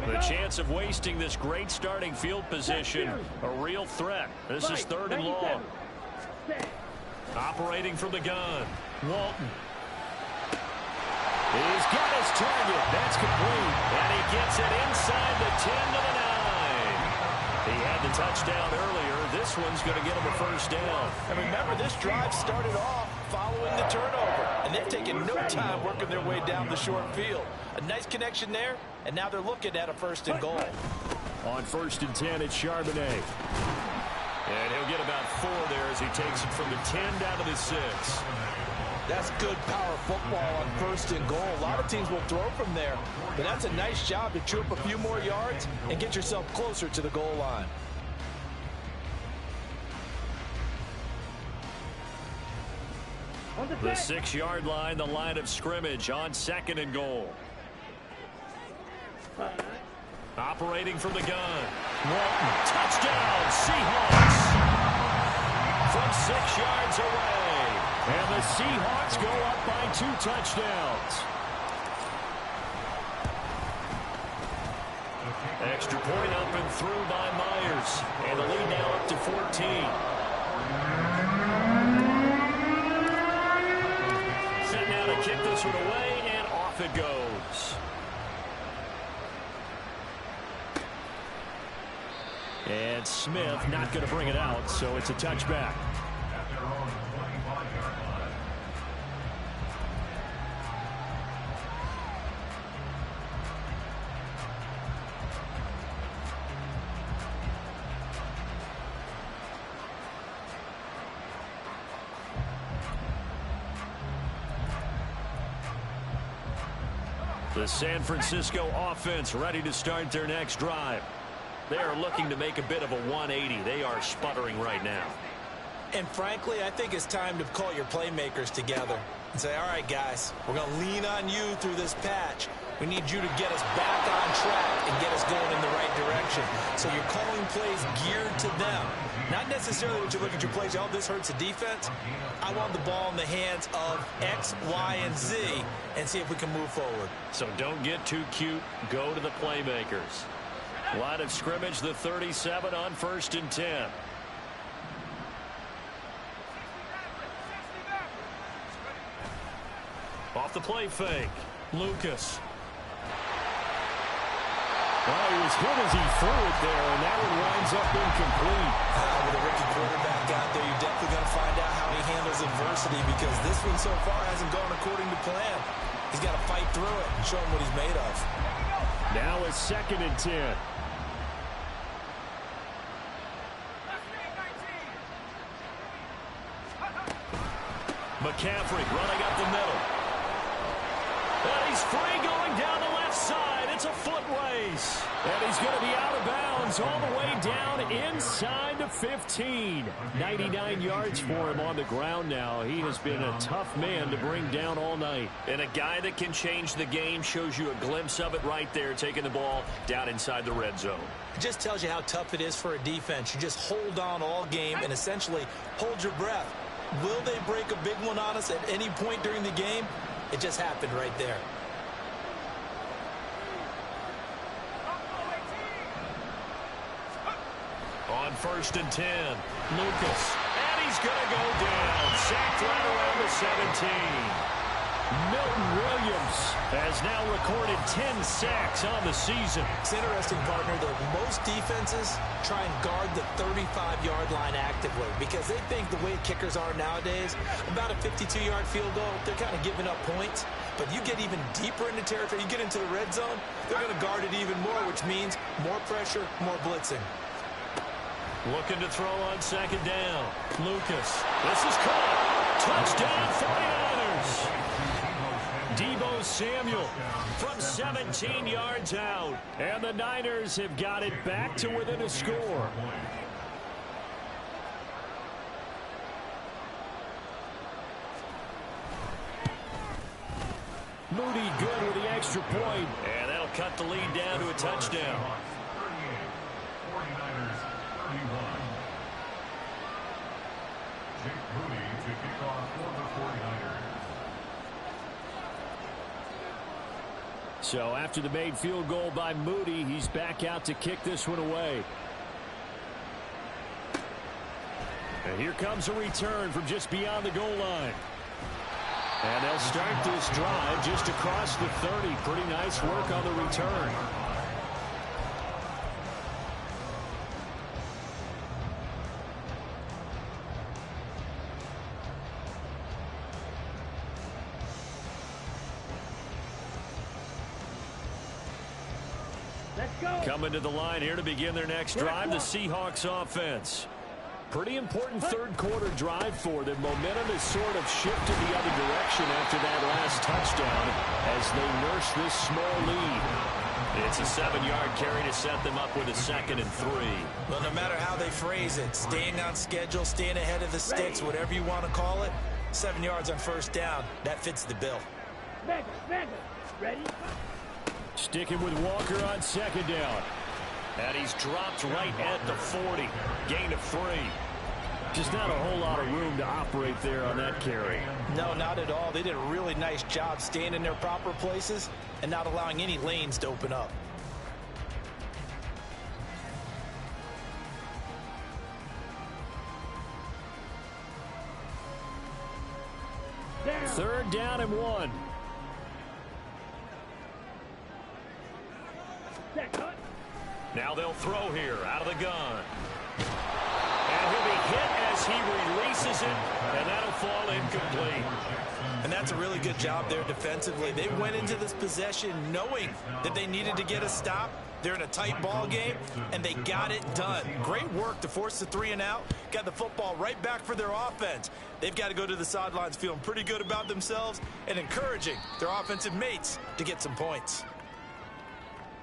The chance of wasting this great starting field position, a real threat. This is 3rd and long. Operating from the gun, Walton. He's got his target. That's complete. And he gets it inside the 10 to the 9. He had the touchdown earlier. This one's going to get him a first down. And remember, this drive started off following the turnover. And they've taken no time working their way down the short field. A nice connection there, and now they're looking at a 1st and goal. On 1st and 10, it's Charbonnet. And he'll get about 4 there as he takes it from the 10 down to the 6. That's good power football on 1st and goal. A lot of teams will throw from there, but that's a nice job to chew up a few more yards and get yourself closer to the goal line. The 6-yard line, the line of scrimmage on 2nd and goal. Operating from the gun. Walton, touchdown, Seahawks. From 6 yards away. And the Seahawks go up by 2 touchdowns. Extra point up and through by Myers. And the lead now up to 14. Set now to kick this one away, and off it goes. And Smith not going to bring it out, so it's a touchback. At their own 25-yard line. The San Francisco offense ready to start their next drive. They are looking to make a bit of a 180. They are sputtering right now. And frankly, I think it's time to call your playmakers together and say, all right, guys, we're going to lean on you through this patch. We need you to get us back on track and get us going in the right direction. So you're calling plays geared to them. Not necessarily when you look at your plays, oh, this hurts the defense. I want the ball in the hands of X, Y, and Z and see if we can move forward. So don't get too cute. Go to the playmakers. Line of scrimmage, the 37 on 1st and 10. Off the play fake. Lucas. Well, he was hit as he threw it there, and that one winds up incomplete. With a rookie quarterback out there, you're definitely going to find out how he handles adversity, because this one so far hasn't gone according to plan. He's got to fight through it and show him what he's made of. Now it's 2nd and 10. McCaffrey running up the middle. And he's free going down the left side. It's a foot race. And he's going to be out of bounds all the way down inside the 15. 99 yards for him on the ground now. He has been a tough man to bring down all night. And a guy that can change the game, shows you a glimpse of it right there, taking the ball down inside the red zone. It just tells you how tough it is for a defense. You just hold on all game and essentially hold your breath. Will they break a big one on us at any point during the game? It just happened right there. On 1st and 10, Lucas. And he's going to go down. Sacked right around the 17. Milton Williams has now recorded 10 sacks on the season. It's interesting, partner, that most defenses try and guard the 35-yard line actively because they think the way kickers are nowadays, about a 52-yard field goal, they're kind of giving up points. But you get even deeper into territory, you get into the red zone, they're going to guard it even more, which means more pressure, more blitzing. Looking to throw on 2nd down. Lucas. This is caught. Touchdown 49ers. Deebo Samuel from 17 yards out. And the Niners have got it back to within a score. Moody good with the extra point. And that'll cut the lead down to a touchdown. 49ers 31. Jake Moody to kick off for the 49ers. So after the made field goal by Moody, he's back out to kick this one away. And here comes a return from just beyond the goal line. And they'll start this drive just across the 30. Pretty nice work on the return. Coming to the line here to begin their next drive, the Seahawks offense. Pretty important third quarter drive for them. Momentum has sort of shifted the other direction after that last touchdown as they nurse this small lead. It's a 7-yard carry to set them up with a 2nd and 3. Well, no matter how they phrase it, staying on schedule, staying ahead of the sticks, whatever you want to call it, 7 yards on first down, that fits the bill. Ready? Sticking with Walker on 2nd down. And he's dropped right at the 40. Gain of 3. Just not a whole lot of room to operate there on that carry. No, not at all. They did a really nice job staying in their proper places and not allowing any lanes to open up. Down. 3rd down and 1. Set, hut. Now they'll throw here out of the gun. And he'll be hit as he releases it, and that'll fall incomplete. And that's a really good job there defensively. They went into this possession knowing that they needed to get a stop. They're in a tight ball game, and they got it done. Great work to force the 3 and out. Got the football right back for their offense. They've got to go to the sidelines feeling pretty good about themselves and encouraging their offensive mates to get some points.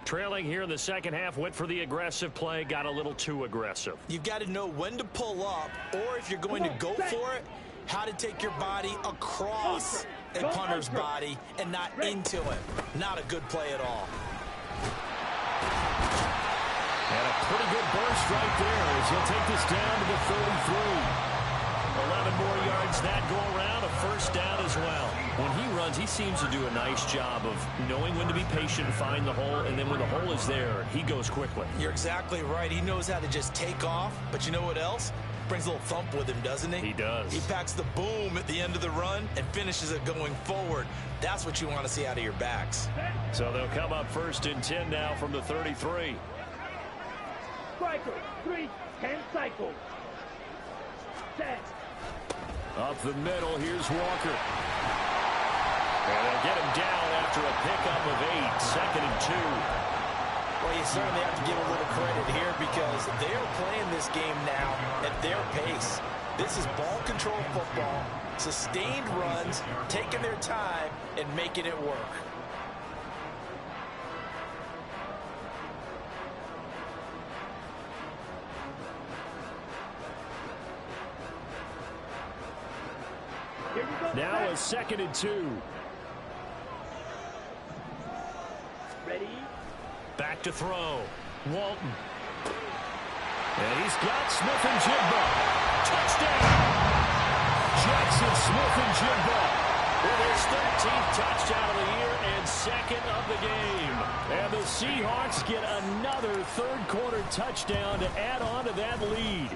Trailing here in the second half, went for the aggressive play, got a little too aggressive. You've got to know when to pull up, or if you're going to go for it, how to take your body across a punter's body and not into him. Not a good play at all. And a pretty good burst right there as he'll take this down to the 33. 11 more yards that go around, a first down as well. When he runs, he seems to do a nice job of knowing when to be patient, find the hole, and then when the hole is there, he goes quickly. You're exactly right. He knows how to just take off, but you know what else? Brings a little thump with him, doesn't he? He does. He packs the boom at the end of the run and finishes it going forward. That's what you want to see out of your backs. So they'll come up 1st and 10 now from the 33. Striker, 3, 10 cycles. Set. Up the middle, here's Walker. And they'll get him down after a pickup of 8, 2nd and 2. Well, you certainly have to give a little credit here because they are playing this game now at their pace. This is ball control football, sustained runs, taking their time, and making it work. Now a 2nd and 2. Ready? Back to throw. Walton. And he's got Smith and Jigba. Touchdown! Jackson Smith-Njigba with his 13th touchdown of the year and 2nd of the game. And the Seahawks get another third-quarter touchdown to add on to that lead.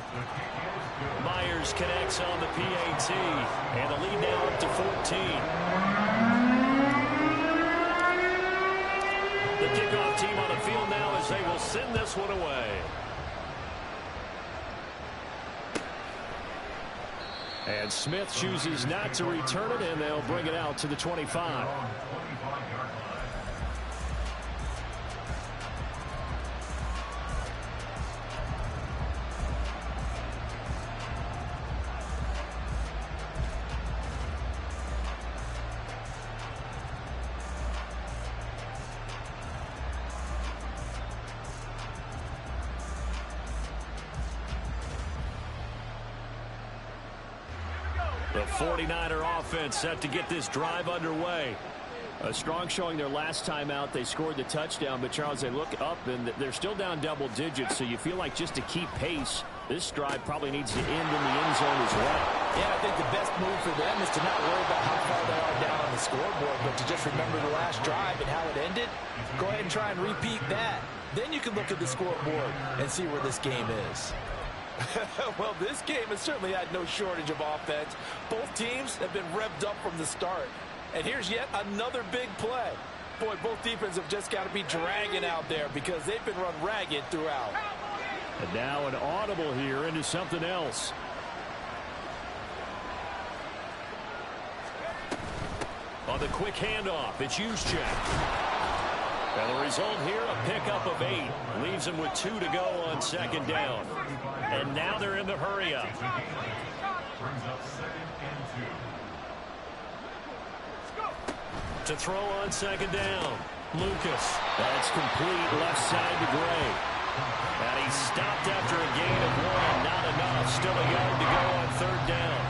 Myers connects on the PAT, and the lead now up to 14. The kickoff team on the field now as they will send this one away. And Smith chooses not to return it, and they'll bring it out to the 25. The 49er offense set to get this drive underway. A strong showing their last time out. They scored the touchdown, but Charles, they look up and they're still down double digits, so you feel like just to keep pace, This drive probably needs to end in the end zone as well. Yeah, I think the best move for them is to not worry about how far they are down on the scoreboard, but to just remember the last drive and how it ended. Go ahead and try and repeat that. Then you can look at the scoreboard and see where this game is. Well, this game has certainly had no shortage of offense. Both teams have been revved up from the start. And here's yet another big play. Boy, both defenses have just got to be dragging out there because they've been run ragged throughout. And now an audible here into something else. On the quick handoff, it's Juszczyk. And the result here, a pickup of 8. Leaves him with 2 to go on second down. And now they're in the hurry-up. Brings up 2nd and 2. To throw on second down, Lucas. That's complete left side to Gray. And he stopped after a gain of 1. Not enough. Still a yard to go on third down.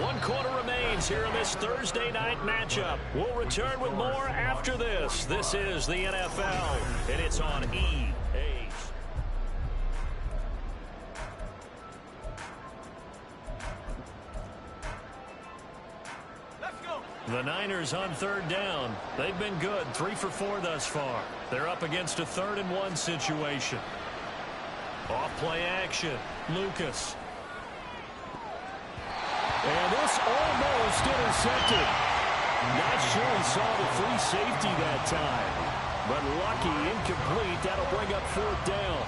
1 quarter remains here in this Thursday night matchup. We'll return with more after this. This is the NFL, and it's on EA. The Niners on third down. They've been good, 3 for 4 thus far. They're up against a 3rd and 1 situation. Off play action, Lucas. And this almost intercepted. Not sure he saw the free safety that time. But lucky, incomplete. That'll bring up 4th down.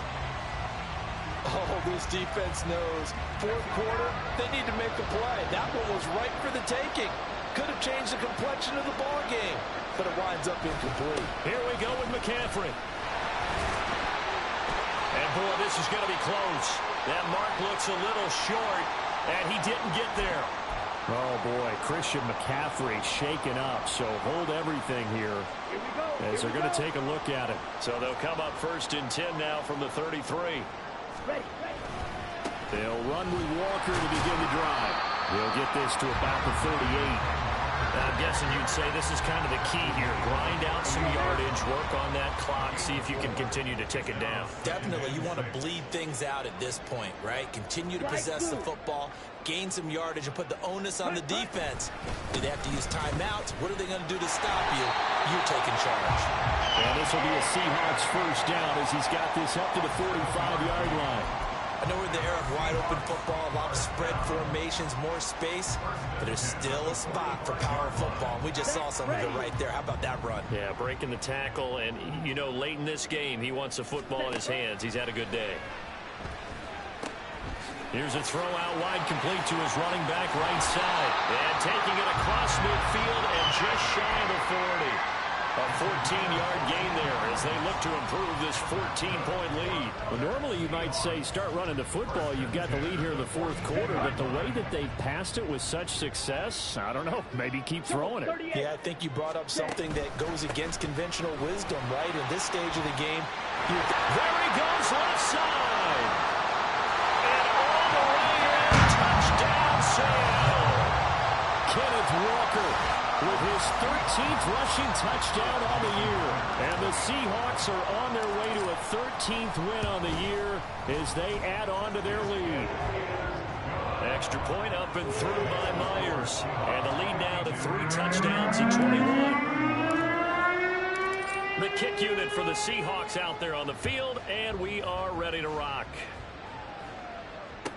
Oh, this defense knows. 4th quarter, they need to make a play. That one was right for the taking. Could have changed the complexion of the ball game, but it winds up incomplete. Here we go with McCaffrey. And boy, this is going to be close. That mark looks a little short, and he didn't get there. Oh boy, Christian McCaffrey shaken up, so hold everything here as they're going to take a look at it. So they'll come up 1st and 10 now from the 33. They'll run with Walker to begin the drive. He'll get this to about the 38. I'm guessing you'd say this is kind of the key here. Grind out some yardage, work on that clock, see if you can continue to tick it down. Definitely, you want to bleed things out at this point, right? Continue to possess the football, gain some yardage, and put the onus on the defense. Do they have to use timeouts? What are they going to do to stop you? You're taking charge. And this will be a Seahawks 1st down as he's got this up to the 45-yard line. I know we're in the era of wide-open football, a lot of spread formations, more space, but there's still a spot for power football. We just saw some of it right there. How about that run? Yeah, breaking the tackle, and, you know, late in this game, he wants the football in his hands. He's had a good day. Here's a throw out wide, complete to his running back right side. And taking it across midfield and just shy of the 40. A 14-yard gain there as they look to improve this 14-point lead. Well, normally you might say start running the football. You've got the lead here in the 4th quarter, but the way that they've passed it with such success, I don't know, maybe keep throwing it. Yeah, I think you brought up something that goes against conventional wisdom, right? In this stage of the game. There he goes left side. And all the way in, touchdown, Seattle. Kenneth Walker with his 13th rushing touchdown on the year. And the Seahawks are on their way to a 13th win on the year as they add on to their lead. Extra point up and through by Myers. And the lead now to 3 touchdowns and 21. The kick unit for the Seahawks out there on the field, and we are ready to rock. The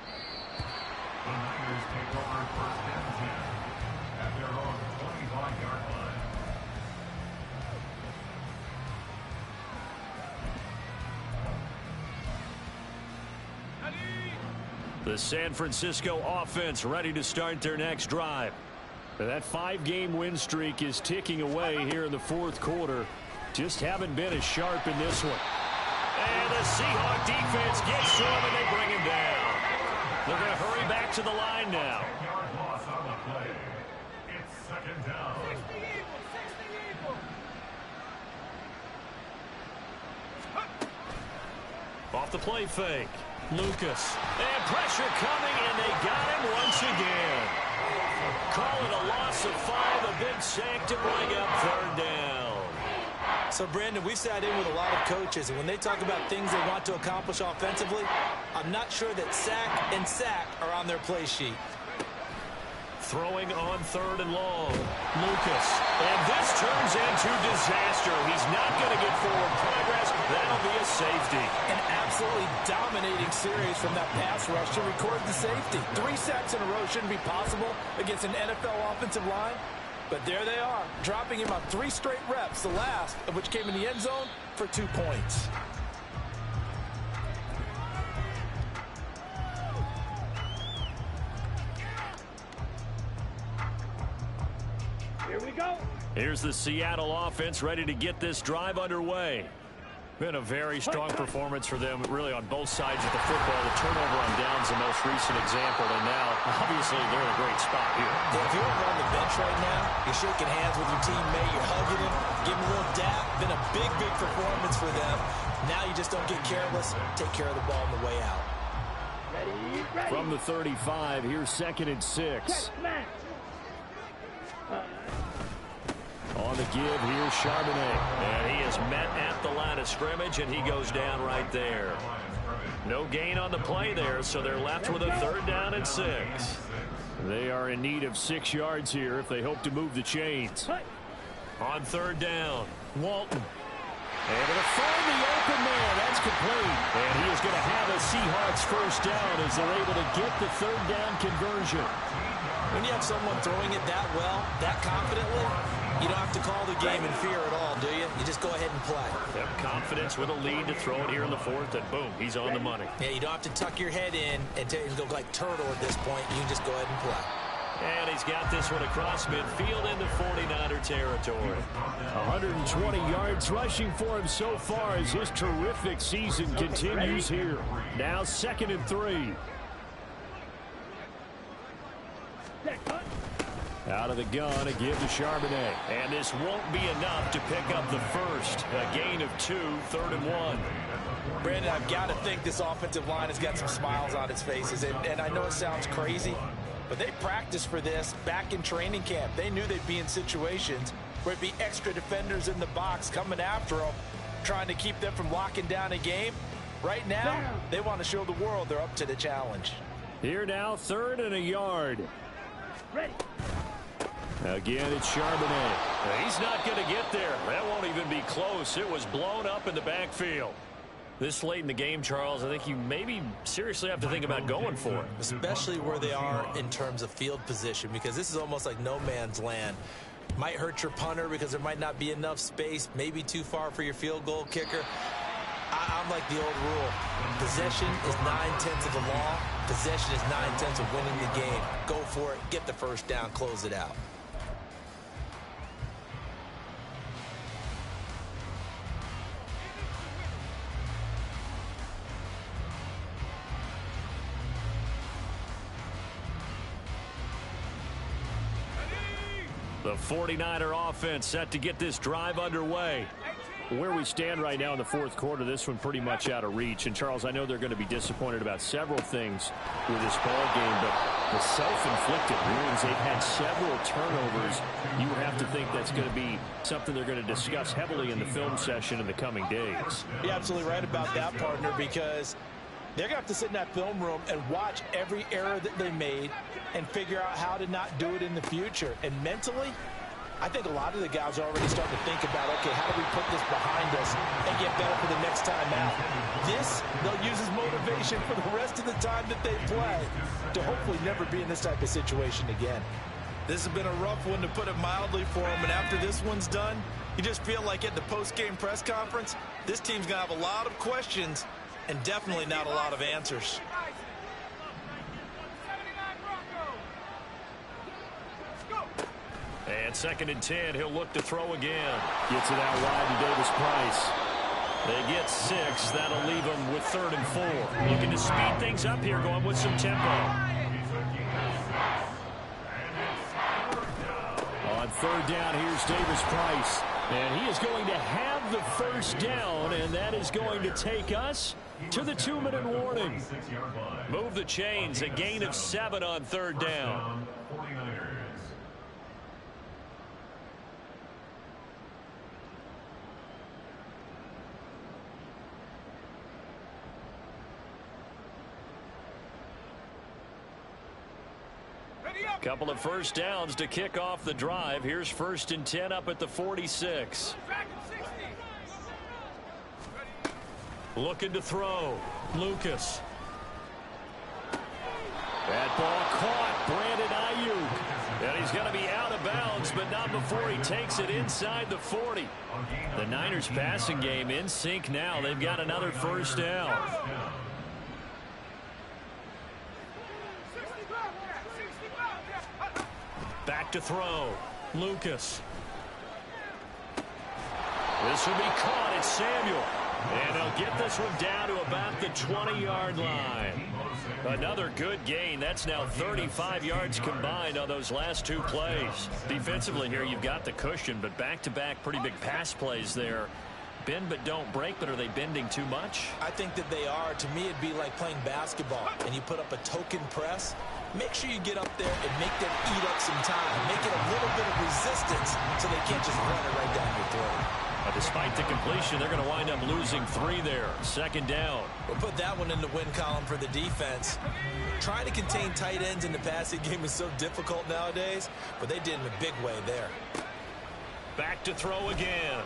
Niners take over 1st and 10 at their own 25-yard line. The San Francisco offense ready to start their next drive. That 5-game win streak is ticking away here in the 4th quarter. Just haven't been as sharp in this one. And the Seahawk defense gets to him and they bring him down. They're going to hurry back to the line now. 2nd-yard loss on the play. It's 2nd down. Off the play fake. Lucas. And pressure coming, and they got him once again. Call it a loss of 5, a big sack to bring up 3rd down. So, Brandon, we've sat in with a lot of coaches, and when they talk about things they want to accomplish offensively, I'm not sure that sack and sack are on their play sheet. Throwing on 3rd and long. Lucas. And this turns into disaster. He's not going to get forward progress. That'll be a safety. An absolutely dominating series from that pass rush to record the safety. 3 sacks in a row shouldn't be possible against an NFL offensive line. But there they are, dropping him on 3 straight reps, the last of which came in the end zone for 2 points. Here we go. Here's the Seattle offense ready to get this drive underway. Been a very strong performance for them, really, on both sides of the football. The turnover on downs the most recent example, and now, obviously, they're in a great spot here. Yeah, if you're over on the bench right now, you're shaking hands with your teammate, you're hugging him, giving him a little dap. Been a big, big performance for them. Now you just don't get careless. Take care of the ball on the way out. Ready, ready. From the 35, here's 2nd and 6. Check, smash. On the give, here's Charbonnet. And he is met at the line of scrimmage, and he goes down right there. No gain on the play there, so they're left with a 3rd down and 6. They are in need of 6 yards here if they hope to move the chains. On 3rd down, Walton. And going to find the open man. That's complete. And he is going to have a Seahawks 1st down as they're able to get the 3rd down conversion. When you have someone throwing it that well, that confidently, you don't have to call the game in fear at all, do you? You just go ahead and play. Have confidence with a lead to throw it here in the 4th, and boom, he's on the money. Yeah, you don't have to tuck your head in and go like turtle at this point. You can just go ahead and play. And he's got this one across midfield into 49er territory. 120 yards rushing for him so far as his terrific season continues here. Now 2nd and 3. Out of the gun, a give to Charbonnet. And this won't be enough to pick up the 1st. A gain of 2, 3rd and 1. Brandon, I've got to think this offensive line has got some smiles on its faces. And I know it sounds crazy, but they practiced for this back in training camp. They knew they'd be in situations where it'd be extra defenders in the box coming after them, trying to keep them from locking down a game. Right now, they want to show the world they're up to the challenge. Here now, 3rd and a yard. Ready. Again, it's Charbonnet. He's not going to get there. That won't even be close. It was blown up in the backfield. This late in the game, Charles, I think you maybe seriously have to think about going for it. Especially where they are in terms of field position, because this is almost like no man's land. Might hurt your punter because there might not be enough space, maybe too far for your field goal kicker. I'm like the old rule. Possession is 9/10 of the law. Possession is 9/10 of winning the game. Go for it. Get the 1st down. Close it out. The 49er offense set to get this drive underway. Where we stand right now in the 4th quarter, this one pretty much out of reach. And, Charles, I know they're going to be disappointed about several things with this ball game, but the self-inflicted wounds, they've had several turnovers. You would have to think that's going to be something they're going to discuss heavily in the film session in the coming days. You're absolutely right about that, partner, because they're going to have to sit in that film room and watch every error that they made and figure out how to not do it in the future. And mentally, I think a lot of the guys are already starting to think about, okay, how do we put this behind us and get better for the next time out? This, they'll use as motivation for the rest of the time that they play to hopefully never be in this type of situation again. This has been a rough one, to put it mildly, for them. And after this one's done, you just feel like at the post-game press conference, this team's going to have a lot of questions and definitely not a lot of answers. And 2nd and 10, he'll look to throw again. Gets it out wide to Davis Price. They get 6. That'll leave them with 3rd and 4. Looking to speed things up here, going with some tempo. On 3rd down, here's Davis Price. And he is going to have the 1st down, and that is going to take us to the 2-minute warning. Move the chains, a gain of 7 on 3rd down. Couple of first downs to kick off the drive. Here's 1st and 10 up at the 46. Looking to throw. Lucas. That ball caught. Brandon Ayuk. And he's going to be out of bounds, but not before he takes it inside the 40. The Niners passing game in sync now. They've got another first down. Back to throw. Lucas. This will be caught. It's Samuel. And they'll get this one down to about the 20-yard line. Another good gain. That's now 35 yards combined on those last 2 plays. Defensively here, you've got the cushion, but back-to-back pretty big pass plays there. Bend but don't break, but are they bending too much? I think that they are. To me, it'd be like playing basketball, and you put up a token press. Make sure you get up there and make them eat up some time. Make it a little bit of resistance so they can't just run it right down your throat. Despite the completion, they're going to wind up losing 3 there. 2nd down. We'll put that one in the win column for the defense. Trying to contain tight ends in the passing game is so difficult nowadays, but they did in a big way there. Back to throw again.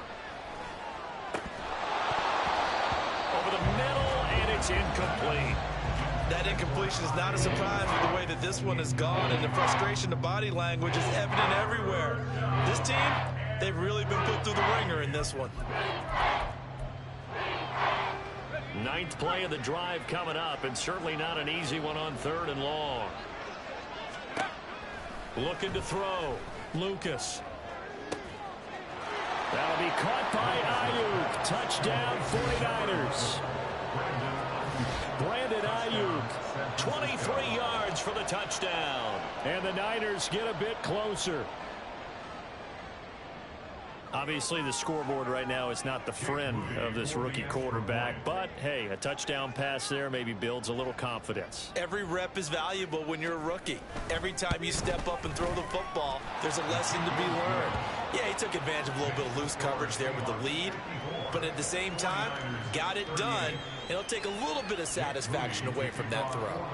Over the middle, and it's incomplete. That incompletion is not a surprise with the way that this one has gone, and the frustration, the body language is evident everywhere. This team, they've really been put through the ringer in this one. 9th play of the drive coming up, and certainly not an easy one on 3rd and long. Looking to throw. Lucas. That'll be caught by Ayuk. Touchdown 49ers. Brandon Ayuk, 23 yards for the touchdown. And the Niners get a bit closer. Obviously, the scoreboard right now is not the friend of this rookie quarterback. But, hey, a touchdown pass there maybe builds a little confidence. Every rep is valuable when you're a rookie. Every time you step up and throw the football, there's a lesson to be learned. Yeah, he took advantage of a little bit of loose coverage there with the lead. But at the same time, got it done. It'll take a little bit of satisfaction away from that throw.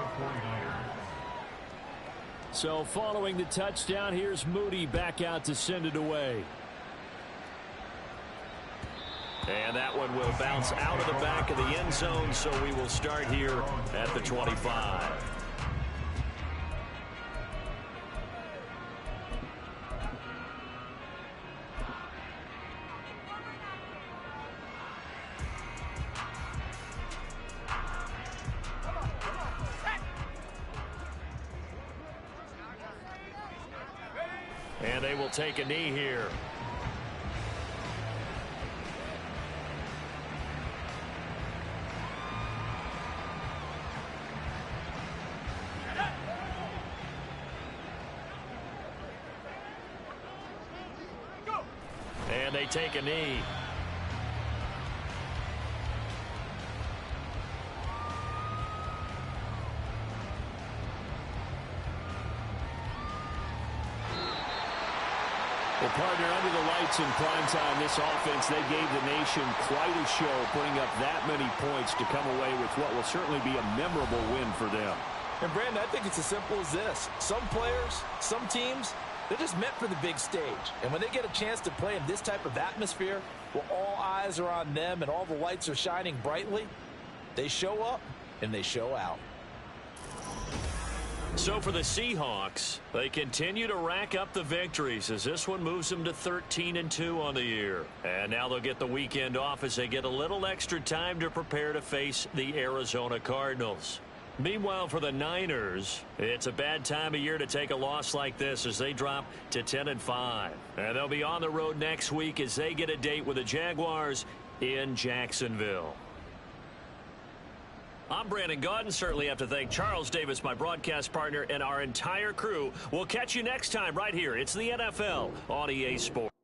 So following the touchdown, here's Moody back out to send it away. And that one will bounce out of the back of the end zone, so we will start here at the 25. And they will take a knee here. And they take a knee. Well, partner, under the lights in primetime, this offense, they gave the nation quite a show, putting up that many points to come away with what will certainly be a memorable win for them. And, Brandon, I think it's as simple as this. Some players, some teams, they're just meant for the big stage. And when they get a chance to play in this type of atmosphere, where all eyes are on them and all the lights are shining brightly, they show up and they show out. So for the Seahawks, they continue to rack up the victories as this one moves them to 13-2 on the year. And now they'll get the weekend off as they get a little extra time to prepare to face the Arizona Cardinals. Meanwhile, for the Niners, it's a bad time of year to take a loss like this as they drop to 10-5. And they'll be on the road next week as they get a date with the Jaguars in Jacksonville. I'm Brandon Gaudin. Certainly have to thank Charles Davis, my broadcast partner, and our entire crew. We'll catch you next time right here. It's the NFL on EA Sports.